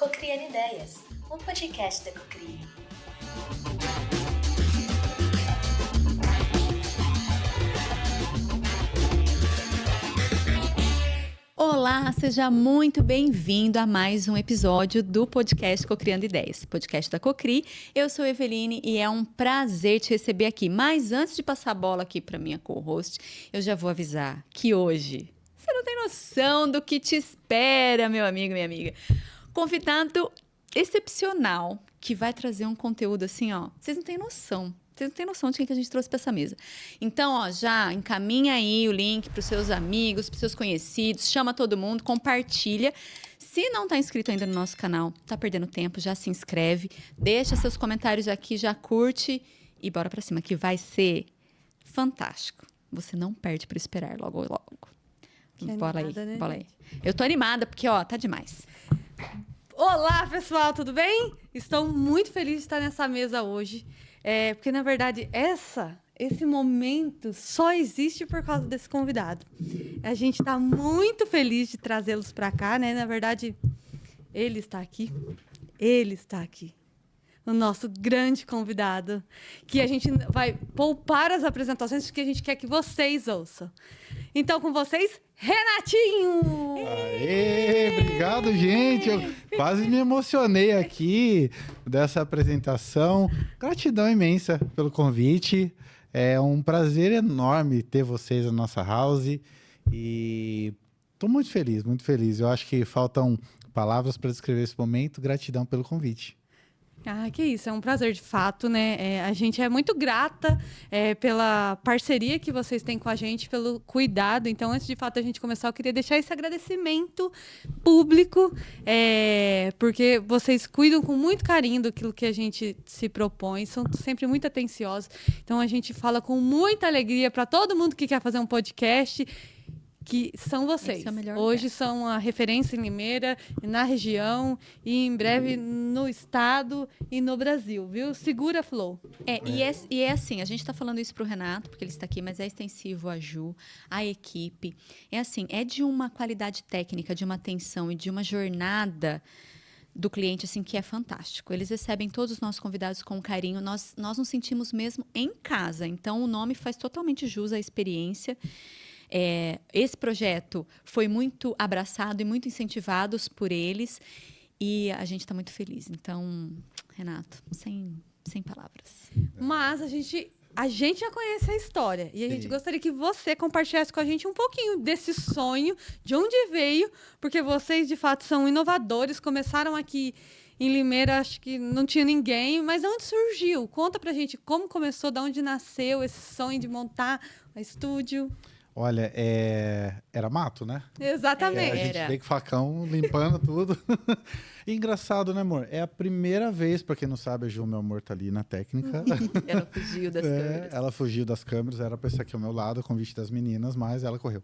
Cocriando Ideias, um podcast da Cocri. Olá, seja muito bem-vindo a mais um episódio do podcast Cocriando Ideias, podcast da Cocri. Eu sou Eveline e é um prazer te receber aqui. Mas antes de passar a bola aqui para minha co-host, eu já vou avisar que hoje você não tem noção do que te espera, meu amigo, minha amiga. Convidado excepcional que vai trazer um conteúdo assim, ó, vocês não têm noção. Vocês não têm noção de quem que a gente trouxe para essa mesa. Então, ó, já encaminha aí o link para os seus amigos, para os seus conhecidos, chama todo mundo, compartilha. Se não está inscrito ainda no nosso canal, tá perdendo tempo, já se inscreve, deixa seus comentários aqui, já curte e bora para cima, que vai ser fantástico. Você não perde por esperar logo, logo. Bora aí, né, bora aí. Eu tô animada porque, ó, tá demais. Olá, pessoal, tudo bem? Estou muito feliz de estar nessa mesa hoje. Porque, na verdade, esse momento só existe por causa desse convidado. A gente está muito feliz de trazê-los para cá, né? Na verdade, ele está aqui. Ele está aqui. O nosso grande convidado. Que a gente vai poupar as apresentações porque a gente quer que vocês ouçam. Então, com vocês, Renatinho! Aê, obrigado, gente. Eu quase me emocionei aqui dessa apresentação. Gratidão imensa pelo convite. É um prazer enorme ter vocês na nossa house. E estou muito feliz, muito feliz. Eu acho que faltam palavras para descrever esse momento. Gratidão pelo convite. Ah, que isso, é um prazer de fato, né? A gente é muito grata pela parceria que vocês têm com a gente, pelo cuidado. Então, antes de fato a gente começar, eu queria deixar esse agradecimento público, porque vocês cuidam com muito carinho daquilo que a gente se propõe, são sempre muito atenciosos. Então, a gente fala com muita alegria para todo mundo que quer fazer um podcast, que são vocês. Esse é o melhor Hoje lugar. são a referência em Limeira, na região e em breve no estado e no Brasil, viu? Segura, Flow. E é assim, a gente está falando isso para o Renato, porque ele está aqui, mas é extensivo a Ju, a equipe. É assim, é de uma qualidade técnica, de uma atenção e de uma jornada do cliente assim que é fantástico. Eles recebem todos os nossos convidados com carinho. Nós nos sentimos mesmo em casa. Então, o nome faz totalmente jus à experiência. Esse projeto foi muito abraçado e muito incentivado por eles e a gente está muito feliz. Então, Renato, sem palavras. Mas a gente já conhece a história e a gente Sim. gostaria que você compartilhasse com a gente um pouquinho desse sonho, de onde veio, porque vocês de fato são inovadores, começaram aqui em Limeira, acho que não tinha ninguém, mas de onde surgiu? Conta pra gente como começou, de onde nasceu esse sonho de montar um estúdio. Olha, era mato, né? Exatamente. A gente Era. veio com facão, limpando tudo. E engraçado, né, amor? É a primeira vez, pra quem não sabe, a Ju, meu amor, tá ali na técnica. Ela fugiu das câmeras. Ela fugiu das câmeras, era pra estar aqui ao meu lado, convite das meninas, mas ela correu.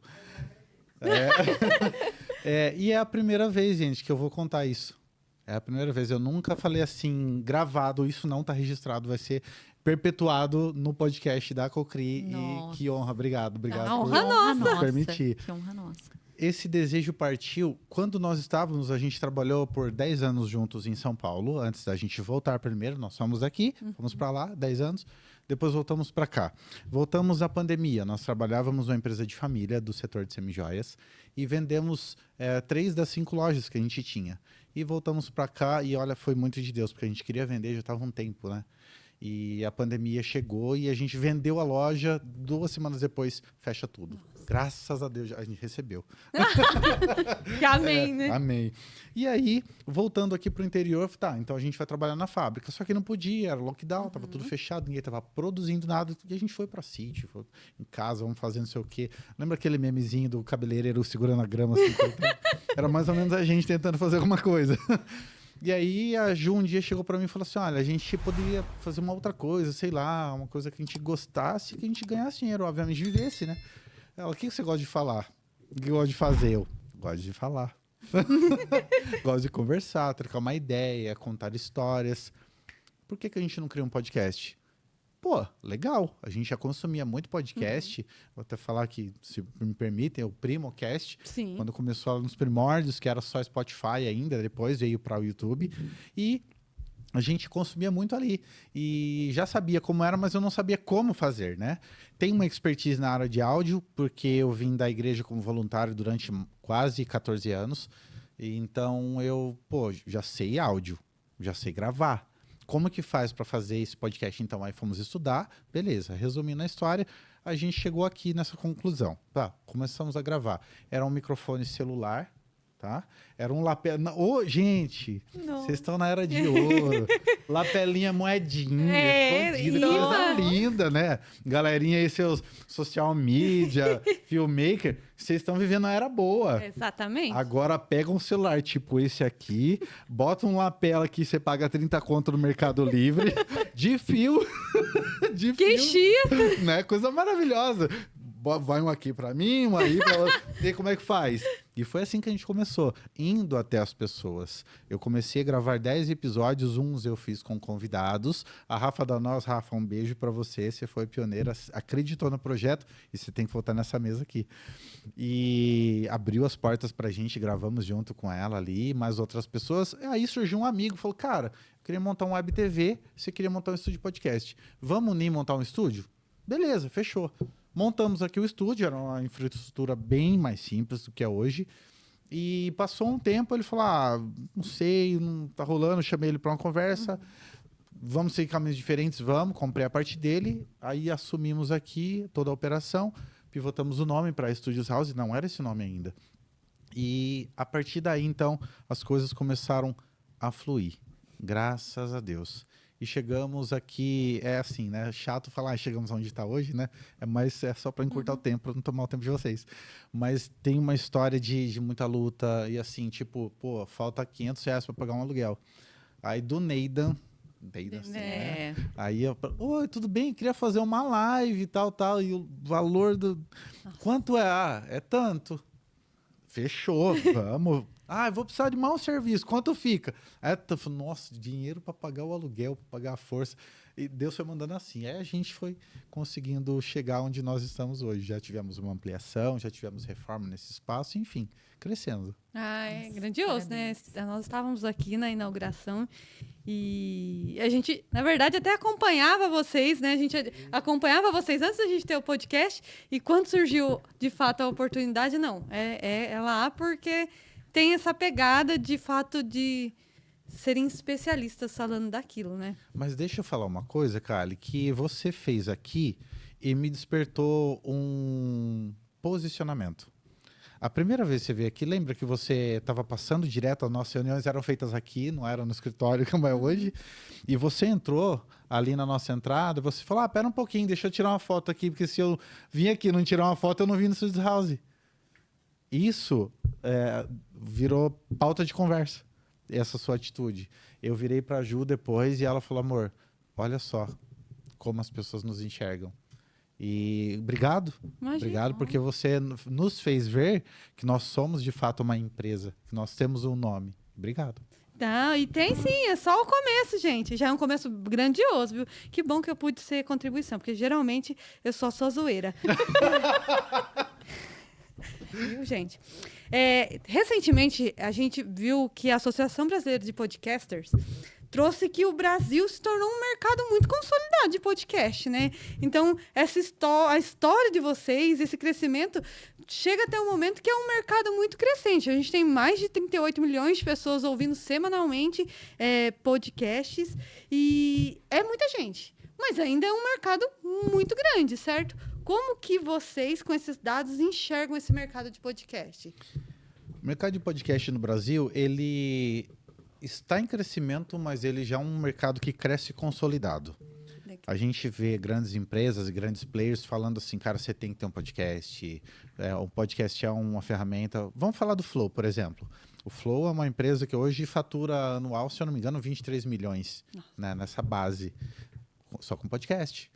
E é a primeira vez, gente, que eu vou contar isso. É a primeira vez. Eu nunca falei assim, gravado, isso não tá registrado, vai ser perpetuado no podcast da Cocri. Nossa. E que honra, obrigado A por honra nossa. permitir. Que honra nossa. Esse desejo partiu quando nós estávamos, a gente trabalhou por 10 anos juntos em São Paulo, antes da gente voltar primeiro, nós fomos aqui, fomos para lá, 10 anos, depois voltamos para cá. Voltamos à pandemia, nós trabalhávamos numa empresa de família do setor de semijoias e vendemos 3 das 5 lojas que a gente tinha. E voltamos para cá e olha, foi muito de Deus, porque a gente queria vender, já estava um tempo, né? E a pandemia chegou e a gente vendeu a loja, 2 semanas depois, fecha tudo. Nossa. Graças a Deus, a gente recebeu. Amém, né? Amém. E aí, voltando aqui pro interior, tá, então a gente vai trabalhar na fábrica. Só que não podia, era lockdown, tava tudo fechado, ninguém tava produzindo nada. E a gente foi pra sítio, foi em casa, vamos fazer não sei o quê. Lembra aquele memezinho do cabeleireiro segurando a grama? Assim, era mais ou menos a gente tentando fazer alguma coisa. E aí a Ju um dia chegou pra mim e falou assim, olha, a gente poderia fazer uma outra coisa, sei lá, uma coisa que a gente gostasse, que a gente ganhasse dinheiro, obviamente vivesse, né? Ela, o que você gosta de falar? O que eu gosto de fazer? Eu gosto de falar. Gosto de conversar, trocar uma ideia, contar histórias. Por que a gente não cria um podcast? pô, legal. A gente já consumia muito podcast. Vou até falar que, se me permitem, o PrimoCast, Sim. quando começou lá nos primórdios, que era só Spotify ainda, depois veio para o YouTube. E a gente consumia muito ali. E já sabia como era, mas eu não sabia como fazer, né? Tenho uma expertise na área de áudio, porque eu vim da igreja como voluntário durante quase 14 anos. E então eu, pô, já sei áudio, já sei gravar. Como que faz para fazer esse podcast? Então, aí fomos estudar, beleza. Resumindo a história, a gente chegou aqui nessa conclusão. Tá, começamos a gravar. Era um microfone celular, tá? Era um lapela... Ô, gente, Não. vocês estão na era de ouro. Lapelinha moedinha, escondida, coisa linda, né? Galerinha aí, seus social media, filmmaker, vocês estão vivendo a era boa. Exatamente. Agora pega um celular tipo esse aqui, bota um lapela que você paga 30 conto no Mercado Livre, de fio. De Que fio, chia! né? Coisa maravilhosa. Vai um aqui pra mim, um aí pra outro. E aí, como é que faz? E foi assim que a gente começou, indo até as pessoas. Eu comecei a gravar 10 episódios, uns eu fiz com convidados. A Rafa da Nós, Rafa, um beijo pra você. Você foi pioneira, acreditou no projeto e você tem que voltar nessa mesa aqui. E abriu as portas pra gente, gravamos junto com ela ali, mais outras pessoas. Aí surgiu um amigo, falou, cara, eu queria montar um web TV, você queria montar um estúdio de podcast. Vamos unir e montar um estúdio? Beleza, fechou. Montamos aqui o estúdio, era uma infraestrutura bem mais simples do que é hoje. E passou um tempo, ele falou, não sei, não tá rolando, chamei ele para uma conversa. Vamos seguir caminhos diferentes, vamos. Comprei a parte dele, aí assumimos aqui toda a operação, pivotamos o nome para Studios House, não era esse nome ainda. E a partir daí, então, as coisas começaram a fluir, graças a Deus. E chegamos aqui, é assim, né? Chato falar, chegamos onde está hoje, né? Mas é só para encurtar o tempo, para não tomar o tempo de vocês. Mas tem uma história de muita luta e assim, tipo, pô, falta R$500 para pagar um aluguel. Aí do Neidan, assim, né? Aí eu, oi, tudo bem? Queria fazer uma live e tal. E o valor do... Quanto é? É tanto. Fechou, vamos. Eu vou precisar de mais um serviço. Quanto fica? Aí eu falei, nossa, dinheiro para pagar o aluguel, para pagar a força. E Deus foi mandando assim. Aí a gente foi conseguindo chegar onde nós estamos hoje. Já tivemos uma ampliação, já tivemos reforma nesse espaço, enfim, crescendo. É grandioso, parabéns, né? Nós estávamos aqui na inauguração e a gente, na verdade, até acompanhava vocês, né? A gente acompanhava vocês antes da gente ter o podcast e quando surgiu, de fato, a oportunidade, não. É lá porque tem essa pegada, de fato, de serem especialistas falando daquilo, né? Mas deixa eu falar uma coisa, Kali, que você fez aqui e me despertou um posicionamento. A primeira vez que você veio aqui, lembra que você estava passando direto, as nossas reuniões eram feitas aqui, não eram no escritório como é hoje, e você entrou ali na nossa entrada, você falou, pera um pouquinho, deixa eu tirar uma foto aqui, porque se eu vim aqui e não tirar uma foto, eu não vim no Studios House. Isso virou pauta de conversa, essa sua atitude. Eu virei para a Ju depois e ela falou, amor, olha só como as pessoas nos enxergam. E obrigado, obrigado porque você nos fez ver que nós somos de fato uma empresa, que nós temos um nome. Obrigado. Não, e tem sim, é só o começo, gente. Já é um começo grandioso, viu? Que bom que eu pude ser contribuição, porque geralmente eu só sou zoeira. Viu, gente? Recentemente, a gente viu que a Associação Brasileira de Podcasters trouxe que o Brasil se tornou um mercado muito consolidado de podcast, né? Então, a história de vocês, esse crescimento, chega até um momento que é um mercado muito crescente. A gente tem mais de 38 milhões de pessoas ouvindo semanalmente podcasts e é muita gente. Mas ainda é um mercado muito grande, certo? Como que vocês, com esses dados, enxergam esse mercado de podcast? O mercado de podcast no Brasil, ele está em crescimento, mas ele já é um mercado que cresce consolidado. A gente vê grandes empresas e grandes players falando assim, cara, você tem que ter um podcast. O podcast é uma ferramenta. Vamos falar do Flow, por exemplo. O Flow é uma empresa que hoje fatura anual, se eu não me engano, 23 milhões, né, nessa base, só com podcast.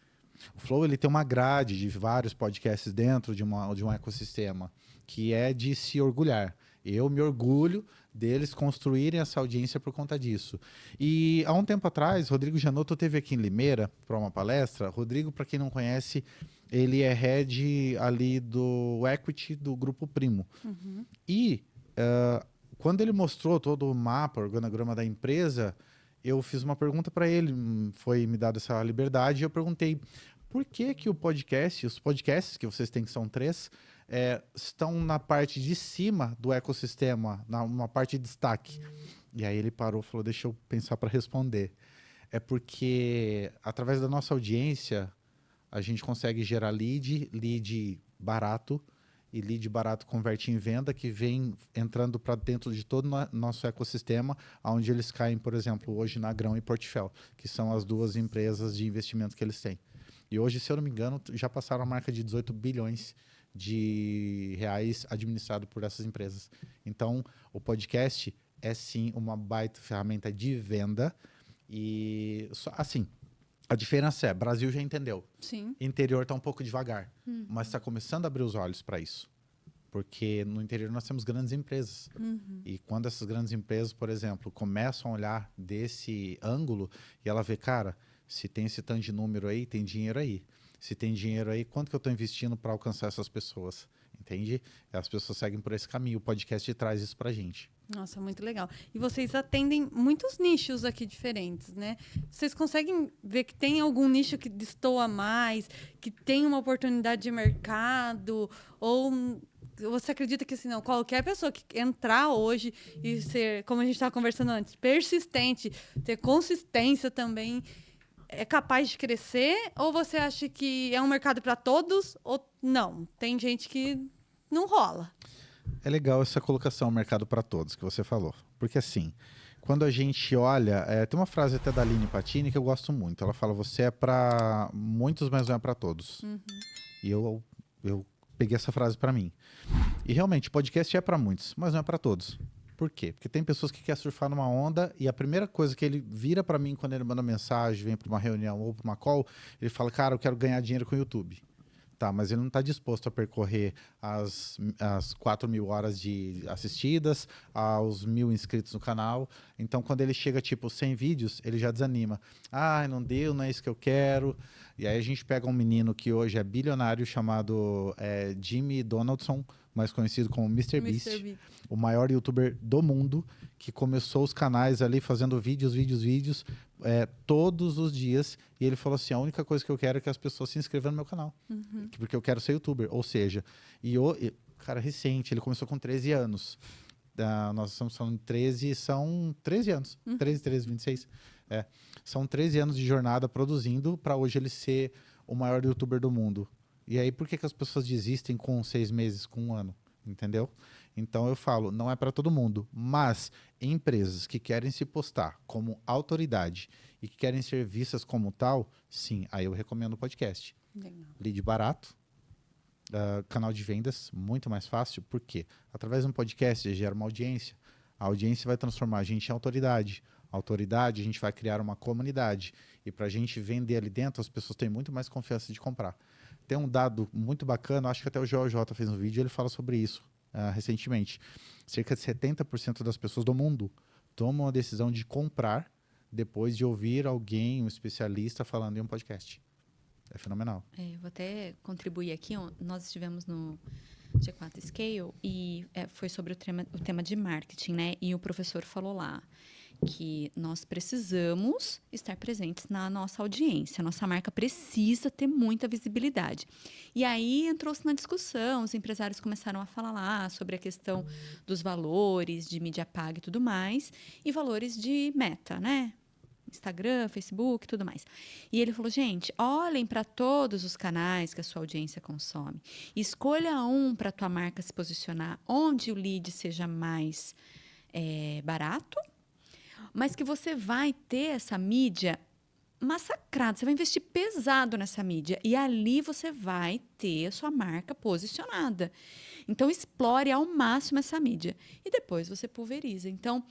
O Flow ele tem uma grade de vários podcasts dentro de um ecossistema que é de se orgulhar. Eu me orgulho deles construírem essa audiência por conta disso. E há um tempo atrás, Rodrigo Janotto esteve aqui em Limeira para uma palestra. Rodrigo, para quem não conhece, ele é head ali do Equity do Grupo Primo. E quando ele mostrou todo o mapa, o organograma da empresa, eu fiz uma pergunta para ele, foi me dada essa liberdade, e eu perguntei por que que os podcasts que vocês têm, que são 3, estão na parte de cima do ecossistema, numa parte de destaque. E aí ele parou e falou, deixa eu pensar para responder. É porque, através da nossa audiência, a gente consegue gerar lead barato, e lead barato converte em venda, que vem entrando para dentro de todo o nosso ecossistema, onde eles caem, por exemplo, hoje na Grão e Portfel, que são as 2 empresas de investimento que eles têm. E hoje, se eu não me engano, já passaram a marca de 18 bilhões de reais administrado por essas empresas. Então, o podcast é sim uma baita ferramenta de venda. E, assim, a diferença é, Brasil já entendeu. Sim. Interior está um pouco devagar, mas está começando a abrir os olhos para isso. Porque no interior nós temos grandes empresas. E quando essas grandes empresas, por exemplo, começam a olhar desse ângulo e ela vê, cara, se tem esse tanto de número aí, tem dinheiro aí. Se tem dinheiro aí, quanto que eu estou investindo para alcançar essas pessoas? Entende? E as pessoas seguem por esse caminho. O podcast traz isso para a gente. Nossa, muito legal. E vocês atendem muitos nichos aqui diferentes, né? Vocês conseguem ver que tem algum nicho que destoa mais, que tem uma oportunidade de mercado? Ou você acredita que, assim, não, qualquer pessoa que entrar hoje e ser, como a gente estava conversando antes, persistente, ter consistência também, é capaz de crescer? Ou você acha que é um mercado para todos? Ou não? Tem gente que não rola. É legal essa colocação, mercado para todos, que você falou. Porque assim, quando a gente olha... tem uma frase até da Aline Patini que eu gosto muito. Ela fala, você é para muitos, mas não é para todos. E eu peguei essa frase para mim. E realmente, podcast é para muitos, mas não é para todos. Por quê? Porque tem pessoas que querem surfar numa onda e a primeira coisa que ele vira para mim quando ele manda mensagem, vem para uma reunião ou para uma call, ele fala, cara, eu quero ganhar dinheiro com o YouTube. Tá, mas ele não está disposto a percorrer as 4.000 horas de assistidas, aos 1.000 inscritos no canal. Então, quando ele chega, tipo, 100 vídeos, ele já desanima. Ah, não deu, não é isso que eu quero. E aí a gente pega um menino que hoje é bilionário, chamado Jimmy Donaldson, mais conhecido como Mr. Beast, o maior youtuber do mundo, que começou os canais ali fazendo vídeos, todos os dias. E ele falou assim, a única coisa que eu quero é que as pessoas se inscrevam no meu canal. Porque eu quero ser youtuber. Ou seja, cara, recente, ele começou com 13 anos. Nós estamos falando de 13, são 13 anos. 13, 26. São 13 anos de jornada produzindo para hoje ele ser o maior youtuber do mundo. E aí, por que as pessoas desistem com 6 meses, com 1 ano? Entendeu? Então, eu falo, não é para todo mundo. Mas empresas que querem se postar como autoridade e que querem ser vistas como tal, sim, aí eu recomendo o podcast. Legal. Lead barato, canal de vendas muito mais fácil. Por quê? Através de um podcast, você gera uma audiência. A audiência vai transformar a gente em autoridade. A autoridade, a gente vai criar uma comunidade. E para a gente vender ali dentro, as pessoas têm muito mais confiança de comprar. Tem um dado muito bacana, acho que até o Joel J fez um vídeo, ele fala sobre isso recentemente. Cerca de 70% das pessoas do mundo tomam a decisão de comprar depois de ouvir alguém, um especialista, falando em um podcast. É fenomenal. Vou até contribuir aqui. Nós estivemos no G4 Scale e foi sobre o tema de marketing, né? E o professor falou lá que nós precisamos estar presentes na nossa audiência. A nossa marca precisa ter muita visibilidade. E aí entrou-se na discussão, os empresários começaram a falar lá sobre a questão dos valores de mídia paga e tudo mais, e valores de meta, né? Instagram, Facebook, tudo mais. E ele falou, gente, olhem para todos os canais que a sua audiência consome. Escolha um para a tua marca se posicionar, onde o lead seja mais barato, mas que você vai ter essa mídia massacrada, você vai investir pesado nessa mídia e ali você vai ter a sua marca posicionada. Então, explore ao máximo essa mídia e depois você pulveriza. Então,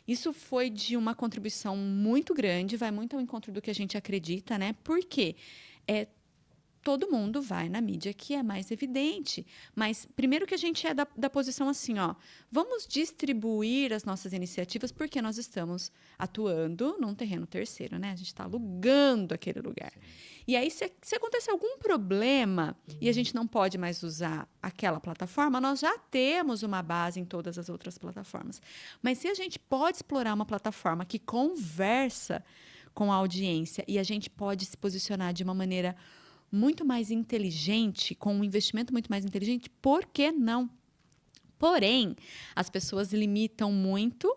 isso foi de uma contribuição muito grande, vai muito ao encontro do que a gente acredita, né? Porque todo mundo vai na mídia que é mais evidente. Mas, primeiro que a gente é da posição assim, ó, vamos distribuir as nossas iniciativas porque nós estamos atuando num terreno terceiro, né? A gente está alugando aquele lugar. Sim. E aí, se acontecer algum problema e a gente não pode mais usar aquela plataforma, nós já temos uma base em todas as outras plataformas. Mas se a gente pode explorar uma plataforma que conversa com a audiência e a gente pode se posicionar de uma maneira muito mais inteligente, com um investimento muito mais inteligente, por que não? Porém, as pessoas limitam muito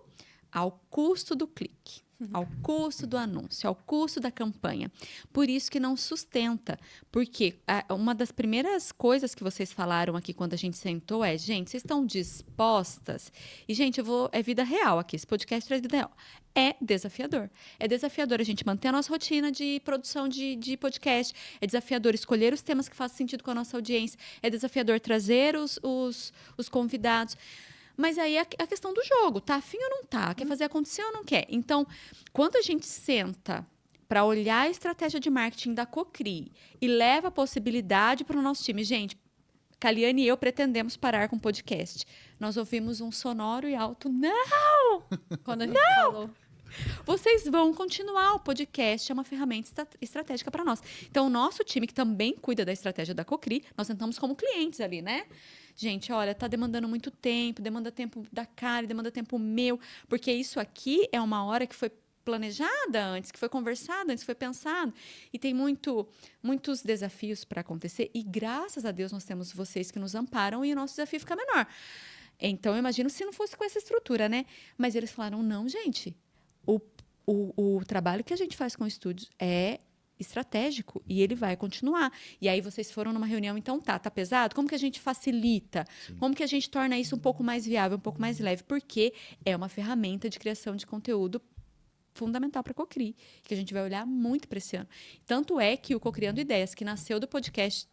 ao custo do clique, ao custo do anúncio, ao custo da campanha. Por isso que não sustenta. Porque uma das primeiras coisas que vocês falaram aqui quando a gente sentou é, gente, vocês estão dispostas? E, gente, é vida real aqui, esse podcast traz vida real. É desafiador. É desafiador a gente manter a nossa rotina de produção de podcast. É desafiador escolher os temas que fazem sentido com a nossa audiência. É desafiador trazer os convidados. Mas aí é a questão do jogo. Tá afim ou não tá? Quer fazer acontecer ou não quer? Então, quando a gente senta para olhar a estratégia de marketing da Cocri e leva a possibilidade para o nosso time, gente, Caliane e eu pretendemos parar com o podcast. Nós ouvimos um sonoro e alto, não! Quando a gente falou. Vocês vão continuar, o podcast é uma ferramenta estratégica para nós. Então, o nosso time, que também cuida da estratégia da Cocri, nós sentamos como clientes ali, né? Gente, olha, tá demandando muito tempo, demanda tempo da Kali, demanda tempo meu, porque isso aqui é uma hora que foi planejada antes, que foi conversada antes, que foi pensado. E tem muitos desafios para acontecer. E, graças a Deus, nós temos vocês que nos amparam e o nosso desafio fica menor. Então, eu imagino se não fosse com essa estrutura, né? Mas eles falaram, não, gente, o trabalho que a gente faz com estúdios é estratégico e ele vai continuar. E aí vocês foram numa reunião, então tá pesado? Como que a gente facilita? Sim. Como que a gente torna isso um pouco mais viável, um pouco mais leve? Porque é uma ferramenta de criação de conteúdo fundamental para a Cocri, que a gente vai olhar muito para esse ano. Tanto é que o Cocriando Ideias, que nasceu do podcast,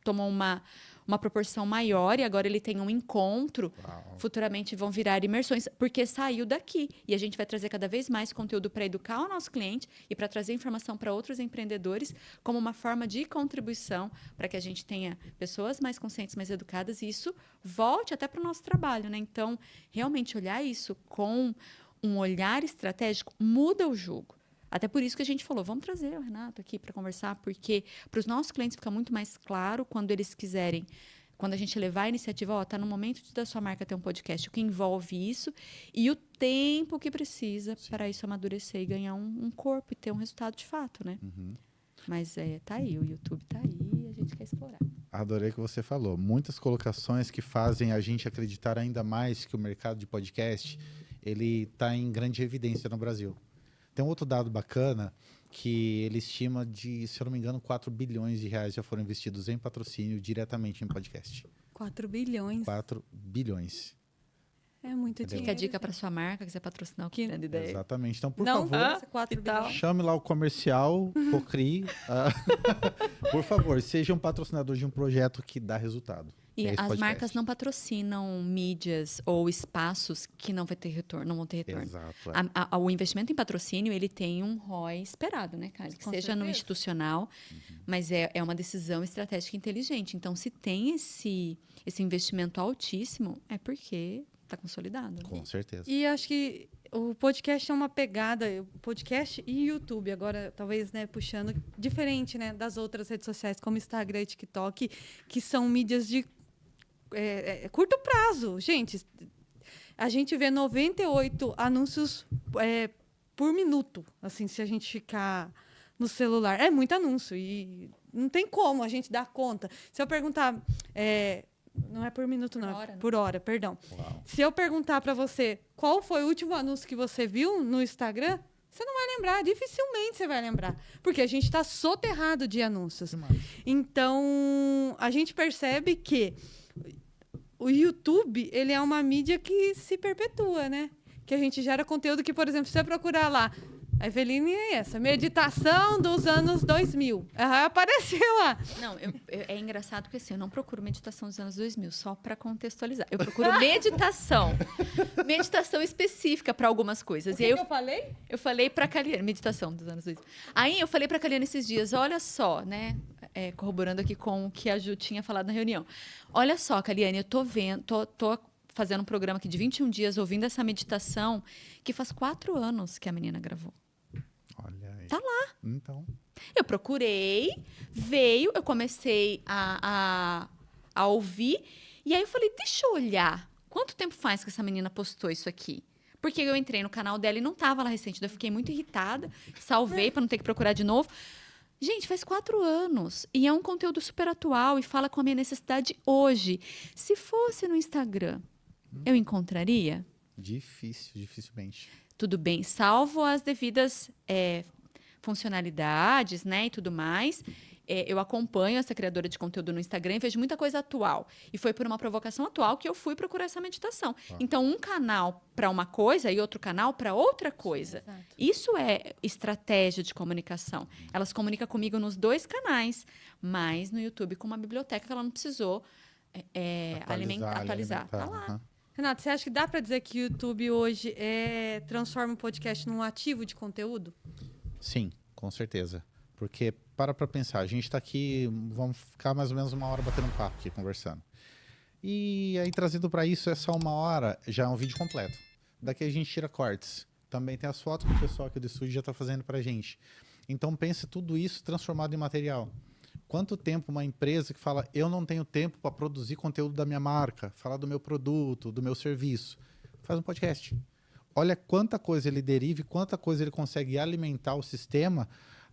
tomou uma proporção maior e agora ele tem um encontro. Uau. Futuramente vão virar imersões, porque saiu daqui. E a gente vai trazer cada vez mais conteúdo para educar o nosso cliente e para trazer informação para outros empreendedores como uma forma de contribuição para que a gente tenha pessoas mais conscientes, mais educadas e isso volte até para o nosso trabalho, né? Então, realmente olhar isso com um olhar estratégico muda o jogo. Até por isso que a gente falou, vamos trazer o Renato aqui para conversar, porque para os nossos clientes fica muito mais claro quando eles quiserem, quando a gente levar a iniciativa, está no momento da sua marca ter um podcast, o que envolve isso e o tempo que precisa para isso amadurecer e ganhar um corpo e ter um resultado de fato, né? Uhum. Mas tá aí, o YouTube tá aí e a gente quer explorar. Adorei o que você falou. Muitas colocações que fazem a gente acreditar ainda mais que o mercado de podcast ele está em grande evidência no Brasil. Tem um outro dado bacana que ele estima de, se eu não me engano, 4 bilhões de reais já foram investidos em patrocínio diretamente em podcast. 4 bilhões? 4 bilhões. É muito dinheiro. Fica a dica para sua marca, quiser patrocinar o Cocriando Ideias. Exatamente. Então, por favor, 4 bilhões. Chame lá o comercial, Cocri. Por favor, seja um patrocinador de um projeto que dá resultado. E as marcas não patrocinam mídias ou espaços que não vão ter retorno. Exato. O investimento em patrocínio, ele tem um ROI esperado, né, cara? Que seja certeza. No institucional, mas é uma decisão estratégica inteligente. Então, se tem esse investimento altíssimo, é porque está consolidado. Né? Com certeza. E acho que o podcast é uma pegada, podcast e YouTube, agora talvez, né, puxando, diferente, né, das outras redes sociais, como Instagram e TikTok, que são mídias de curto prazo. Gente, a gente vê 98 anúncios por minuto, assim, se a gente ficar no celular. É muito anúncio e não tem como a gente dar conta. Se eu perguntar... não é por minuto, não. Hora, né? Por hora, perdão. Uau. Se eu perguntar para você qual foi o último anúncio que você viu no Instagram, você não vai lembrar. Dificilmente você vai lembrar. Porque a gente está soterrado de anúncios. Demais. Então, a gente percebe que o YouTube, ele é uma mídia que se perpetua, né? Que a gente gera conteúdo que, por exemplo, se você procurar lá A Eveline é essa, meditação dos anos 2000. Apareceu lá. Não, é engraçado porque assim, eu não procuro meditação dos anos 2000, só para contextualizar. Eu procuro meditação. Meditação específica para algumas coisas. O que E aí eu falei? eu falei para a Kaliane, meditação dos anos 2000. Aí eu falei para a Kaliane esses dias, olha só, né? Corroborando aqui com o que a Ju tinha falado na reunião. Olha só, Kaliane, eu tô vendo, tô fazendo um programa aqui de 21 dias, ouvindo essa meditação, que faz 4 anos que a menina gravou. Olha aí. Tá lá. Então, Eu procurei, veio, eu comecei a ouvir, e aí eu falei, deixa eu olhar. Quanto tempo faz que essa menina postou isso aqui? Porque eu entrei no canal dela e não tava lá recente. Daí eu fiquei muito irritada, salvei para não ter que procurar de novo. Gente, faz 4 anos. E é um conteúdo super atual e fala com a minha necessidade hoje. Se fosse no Instagram, eu encontraria? dificilmente. Tudo bem, salvo as devidas funcionalidades, né, e tudo mais. Eu acompanho essa criadora de conteúdo no Instagram e vejo muita coisa atual. E foi por uma provocação atual que eu fui procurar essa meditação. Então, um canal para uma coisa e outro canal para outra coisa. Exato. Isso é estratégia de comunicação. Ela se comunica comigo nos 2 canais, mas no YouTube com uma biblioteca que ela não precisou atualizar. Tá lá. Aham. Renato, você acha que dá para dizer que o YouTube hoje transforma o podcast num ativo de conteúdo? Sim, com certeza. Porque, para pensar, a gente está aqui, vamos ficar mais ou menos 1 hora batendo um papo aqui, conversando. E aí, trazendo para isso, é só 1 hora, já é um vídeo completo. Daqui a gente tira cortes. Também tem as fotos que o pessoal aqui do estúdio já está fazendo para a gente. Então, pense tudo isso transformado em material. Quanto tempo uma empresa que fala, eu não tenho tempo para produzir conteúdo da minha marca, falar do meu produto, do meu serviço, faz um podcast. Olha quanta coisa ele deriva e quanta coisa ele consegue alimentar o sistema.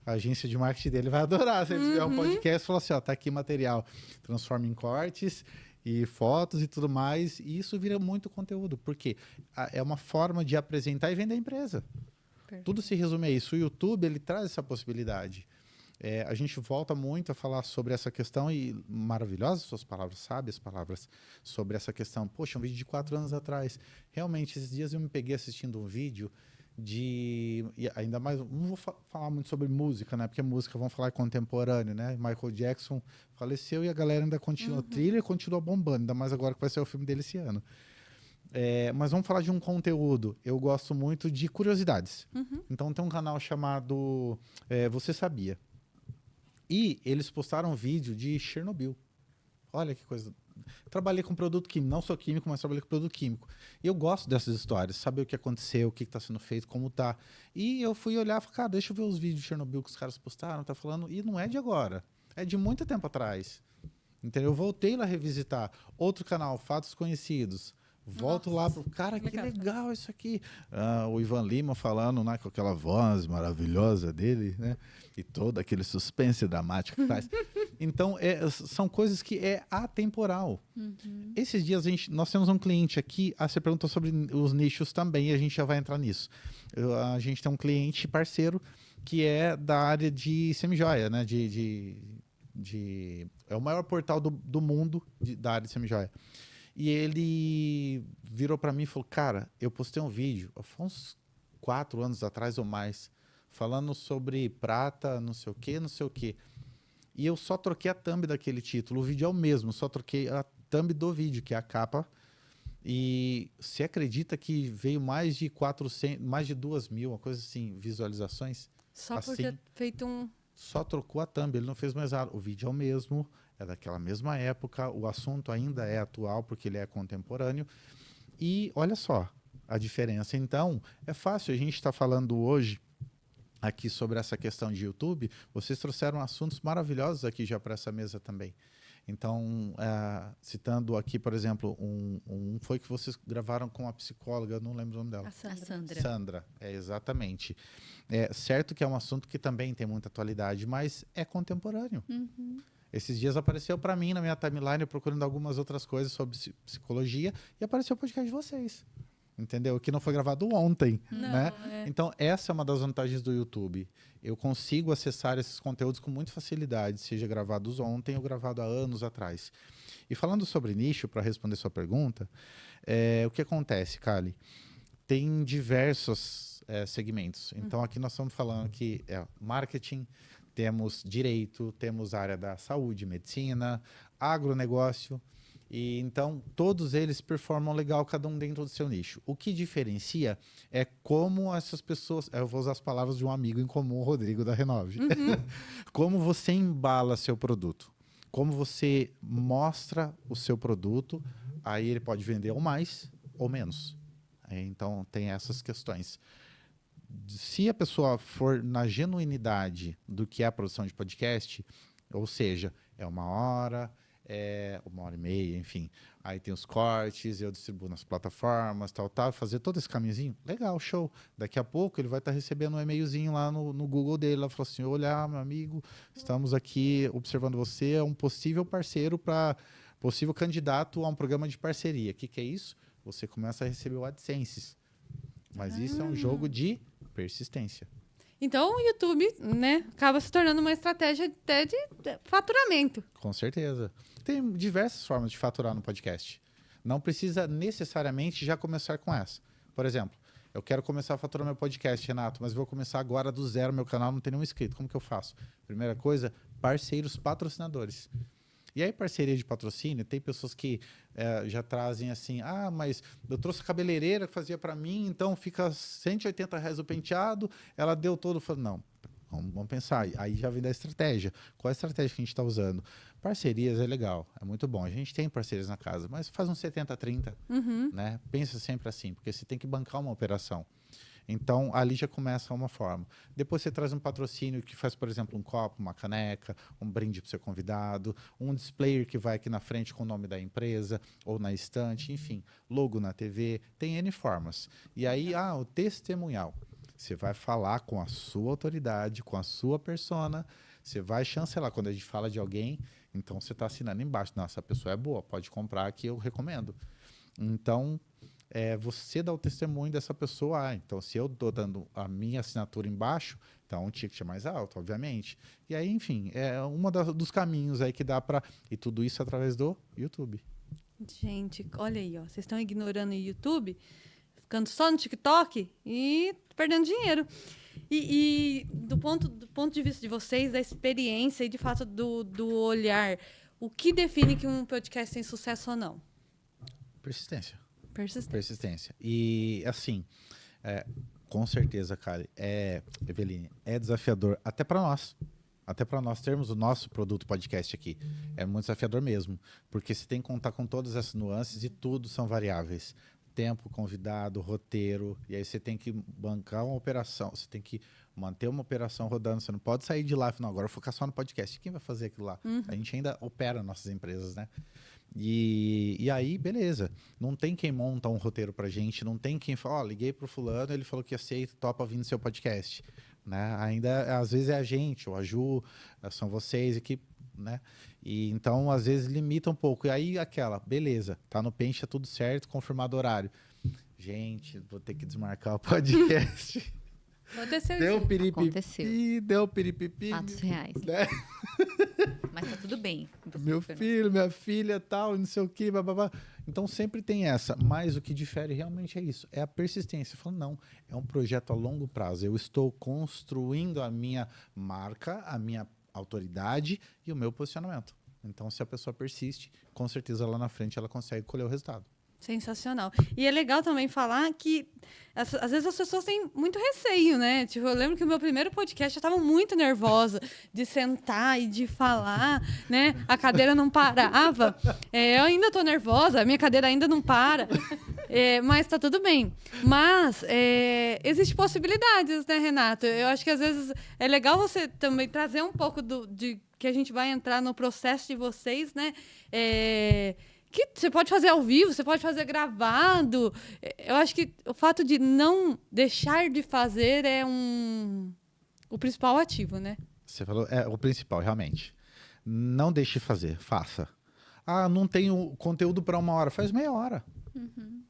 A agência de marketing dele vai adorar. Se ele tiver um podcast, fala assim, ó, tá aqui material. Transforma em cortes e fotos e tudo mais. E isso vira muito conteúdo, porque é uma forma de apresentar e vender a empresa. Perfeito. Tudo se resume a isso. O YouTube, ele traz essa possibilidade. A gente volta muito a falar sobre essa questão e maravilhosas suas palavras, sábias palavras, sobre essa questão. Poxa, um vídeo de 4 anos atrás. Realmente, esses dias eu me peguei assistindo um vídeo e ainda mais, não vou falar muito sobre música, né? Porque música, vamos falar contemporâneo, né? Michael Jackson faleceu e a galera ainda continua, a trilha continua bombando, ainda mais agora que vai ser o filme dele esse ano. Mas vamos falar de um conteúdo. Eu gosto muito de curiosidades. Então tem um canal chamado Você Sabia? E eles postaram um vídeo de Chernobyl. Olha que coisa. Trabalhei com produto químico, não sou químico, mas trabalhei com produto químico. E eu gosto dessas histórias, saber o que aconteceu, o que está sendo feito, como tá. E eu fui olhar e falei, cara, deixa eu ver os vídeos de Chernobyl que os caras postaram, tá falando. E não é de agora, é de muito tempo atrás. Entendeu? Eu voltei lá revisitar. Outro canal, Fatos Conhecidos. Volto lá pro cara, que legal isso aqui. O Ivan Lima falando, né, com aquela voz maravilhosa dele, né? E todo aquele suspense dramático que faz. Então, são coisas que é atemporal. Esses dias nós temos um cliente aqui, você perguntou sobre os nichos também, e a gente já vai entrar nisso. A gente tem um cliente parceiro que é da área de semijoia, né? É o maior portal do mundo da área de semijoia. E ele virou para mim e falou, cara, eu postei um vídeo, foi uns 4 anos atrás ou mais, falando sobre prata, não sei o quê, não sei o quê. E eu só troquei a thumb daquele título, o vídeo é o mesmo, só troquei a thumb do vídeo, que é a capa. E você acredita que veio mais de 400, mais de 2.000, uma coisa assim, visualizações? Só por Assim, ter feito um... Só trocou a thumb, ele não fez mais nada. O vídeo é o mesmo, é daquela mesma época, o assunto ainda é atual, porque ele é contemporâneo. E olha só a diferença. Então, é fácil, a gente está falando hoje aqui sobre essa questão de YouTube, vocês trouxeram assuntos maravilhosos aqui já para essa mesa também. Então, citando aqui, por exemplo, foi que vocês gravaram com a psicóloga, eu não lembro o nome dela. A Sandra. Sandra, exatamente. É certo que é um assunto que também tem muita atualidade, mas é contemporâneo. Esses dias apareceu para mim na minha timeline, procurando algumas outras coisas sobre psicologia, e apareceu o podcast de vocês. Entendeu? Que não foi gravado ontem, né? Então, essa é uma das vantagens do YouTube. Eu consigo acessar esses conteúdos com muita facilidade, seja gravados ontem ou gravado há anos atrás. E falando sobre nicho, para responder sua pergunta, o que acontece, Kali? Tem diversos segmentos. Então, aqui nós estamos falando que é marketing, temos direito, temos a área da saúde, medicina, agronegócio. E então, todos eles performam legal, cada um dentro do seu nicho. O que diferencia é como essas pessoas... Eu vou usar as palavras de um amigo em comum, o Rodrigo da Renove. Como você embala seu produto. Como você mostra o seu produto, aí ele pode vender ou mais ou menos. Então, tem essas questões. Se a pessoa for na genuinidade do que é a produção de podcast, ou seja, é 1 hora... 1h30, enfim. Aí tem os cortes, eu distribuo nas plataformas, tal, fazer todo esse caminhozinho. Legal, show. Daqui a pouco ele vai estar recebendo um e-mailzinho lá no Google dele. Ela falou assim, olha, meu amigo, estamos aqui observando você, é um possível parceiro possível candidato a um programa de parceria. O que é isso? Você começa a receber o AdSense. Mas isso é um jogo de persistência. Então, o YouTube, né, acaba se tornando uma estratégia até de faturamento. Com certeza. Tem diversas formas de faturar no podcast. Não precisa necessariamente já começar com essa. Por exemplo, eu quero começar a faturar meu podcast, Renato, mas vou começar agora do zero, meu canal não tem nenhum inscrito. Como que eu faço? Primeira coisa, parceiros patrocinadores. E aí, parceria de patrocínio, tem pessoas que já trazem assim, mas eu trouxe a cabeleireira que fazia para mim, então fica R$180 o penteado, ela deu todo. Eu falei, não, vamos pensar. Aí já vem da estratégia. Qual é a estratégia que a gente está usando? Parcerias é legal, é muito bom. A gente tem parcerias na casa, mas faz um 70-30, né? Pensa sempre assim, porque você tem que bancar uma operação. Então, ali já começa uma forma. Depois você traz um patrocínio que faz, por exemplo, um copo, uma caneca, um brinde para o seu convidado, um displayer que vai aqui na frente com o nome da empresa ou na estante, enfim, logo na TV, tem N formas. E aí, o testemunhal. Você vai falar com a sua autoridade, com a sua persona, você vai chancelar. Quando a gente fala de alguém, então você está assinando embaixo. Nossa, essa pessoa é boa, pode comprar aqui, eu recomendo. Então... você dá o testemunho dessa pessoa. Então, se eu estou dando a minha assinatura embaixo, então o ticket é mais alto, obviamente. E aí, enfim, é dos caminhos aí que dá para... E tudo isso através do YouTube. Gente, olha aí, ó. Vocês estão ignorando o YouTube, ficando só no TikTok e perdendo dinheiro. E do ponto de vista de vocês, da experiência e, de fato, do olhar, o que define que um podcast tem sucesso ou não? Persistência. E, assim, com certeza, cara, Eveline, é desafiador até para nós. Até para nós termos o nosso produto podcast aqui. É muito desafiador mesmo, porque você tem que contar com todas essas nuances e tudo são variáveis. Tempo, convidado, roteiro, e aí você tem que bancar uma operação, você tem que manter uma operação rodando, você não pode sair de lá e falar, agora eu vou focar só no podcast. Quem vai fazer aquilo lá? A gente ainda opera nossas empresas, né? E aí, beleza. Não tem quem monta um roteiro pra gente, não tem quem fala, liguei pro fulano, ele falou que aceita, topa vir no seu podcast. Né? Ainda, às vezes, é a gente, ou a Ju, são vocês, equipe, né? E então, às vezes, limita um pouco. E aí, beleza, tá no pente, é tudo certo, confirmado o horário. Gente, vou ter que desmarcar o podcast. Aconteceu Deu isso. piripipi, deu piripipi. Fatos reais. Né? Mas tá tudo bem. Meu filho, minha filha, tal, não sei o quê, bababá. Então sempre tem essa, mas o que difere realmente é isso, é a persistência. Falando, não, é um projeto a longo prazo. Eu estou construindo a minha marca, a minha autoridade e o meu posicionamento. Então, se a pessoa persiste, com certeza lá na frente ela consegue colher o resultado. Sensacional. E é legal também falar que, às vezes, as pessoas têm muito receio, né? Tipo, eu lembro que o meu primeiro podcast eu estava muito nervosa de sentar e de falar, né? A cadeira não parava. Eu ainda estou nervosa, a minha cadeira ainda não para. Mas tá tudo bem. Mas existem possibilidades, né, Renato? Eu acho que, às vezes, é legal você também trazer um pouco de que a gente vai entrar no processo de vocês, né? Que você pode fazer ao vivo, você pode fazer gravado. Eu acho que o fato de não deixar de fazer é o principal ativo, né? Você falou, o principal, realmente. Não deixe de fazer, faça. Não tenho conteúdo para 1 hora, faz meia hora.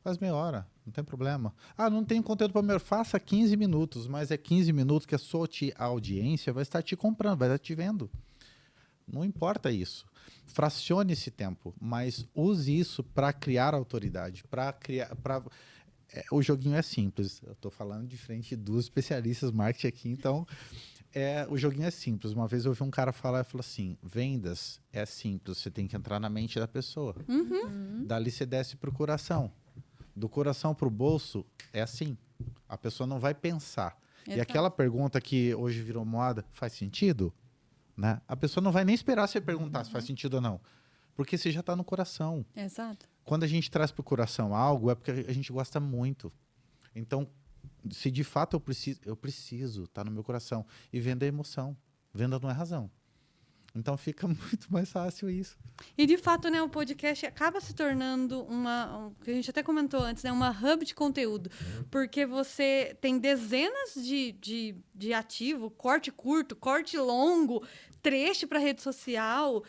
Faz meia hora, não tem problema. Não tenho conteúdo para meia hora, faça 15 minutos, mas é 15 minutos que a sua audiência vai estar te comprando, vai estar te vendo. Não importa isso. Fracione esse tempo, mas use isso para criar autoridade, para criar. o joguinho é simples. Eu tô falando de frente de duas especialistas em marketing aqui, então o joguinho é simples. Uma vez eu ouvi um cara falar e falou assim: vendas é simples, você tem que entrar na mente da pessoa. Dali você desce pro coração. Do coração pro bolso é assim. A pessoa não vai pensar. E Exato. aquela pergunta que hoje virou moda, faz sentido? Né? A pessoa não vai nem esperar você perguntar se faz sentido ou não. Porque você já está no coração. Exato. Quando a gente traz para o coração algo, é porque a gente gosta muito. Então, se de fato eu preciso, tá no meu coração. E venda é emoção. Venda não é razão. Então fica muito mais fácil isso. E de fato, né, o podcast acaba se tornando que a gente até comentou antes, né, uma hub de conteúdo. Porque você tem dezenas de ativo, corte curto, corte longo, trecho para rede social.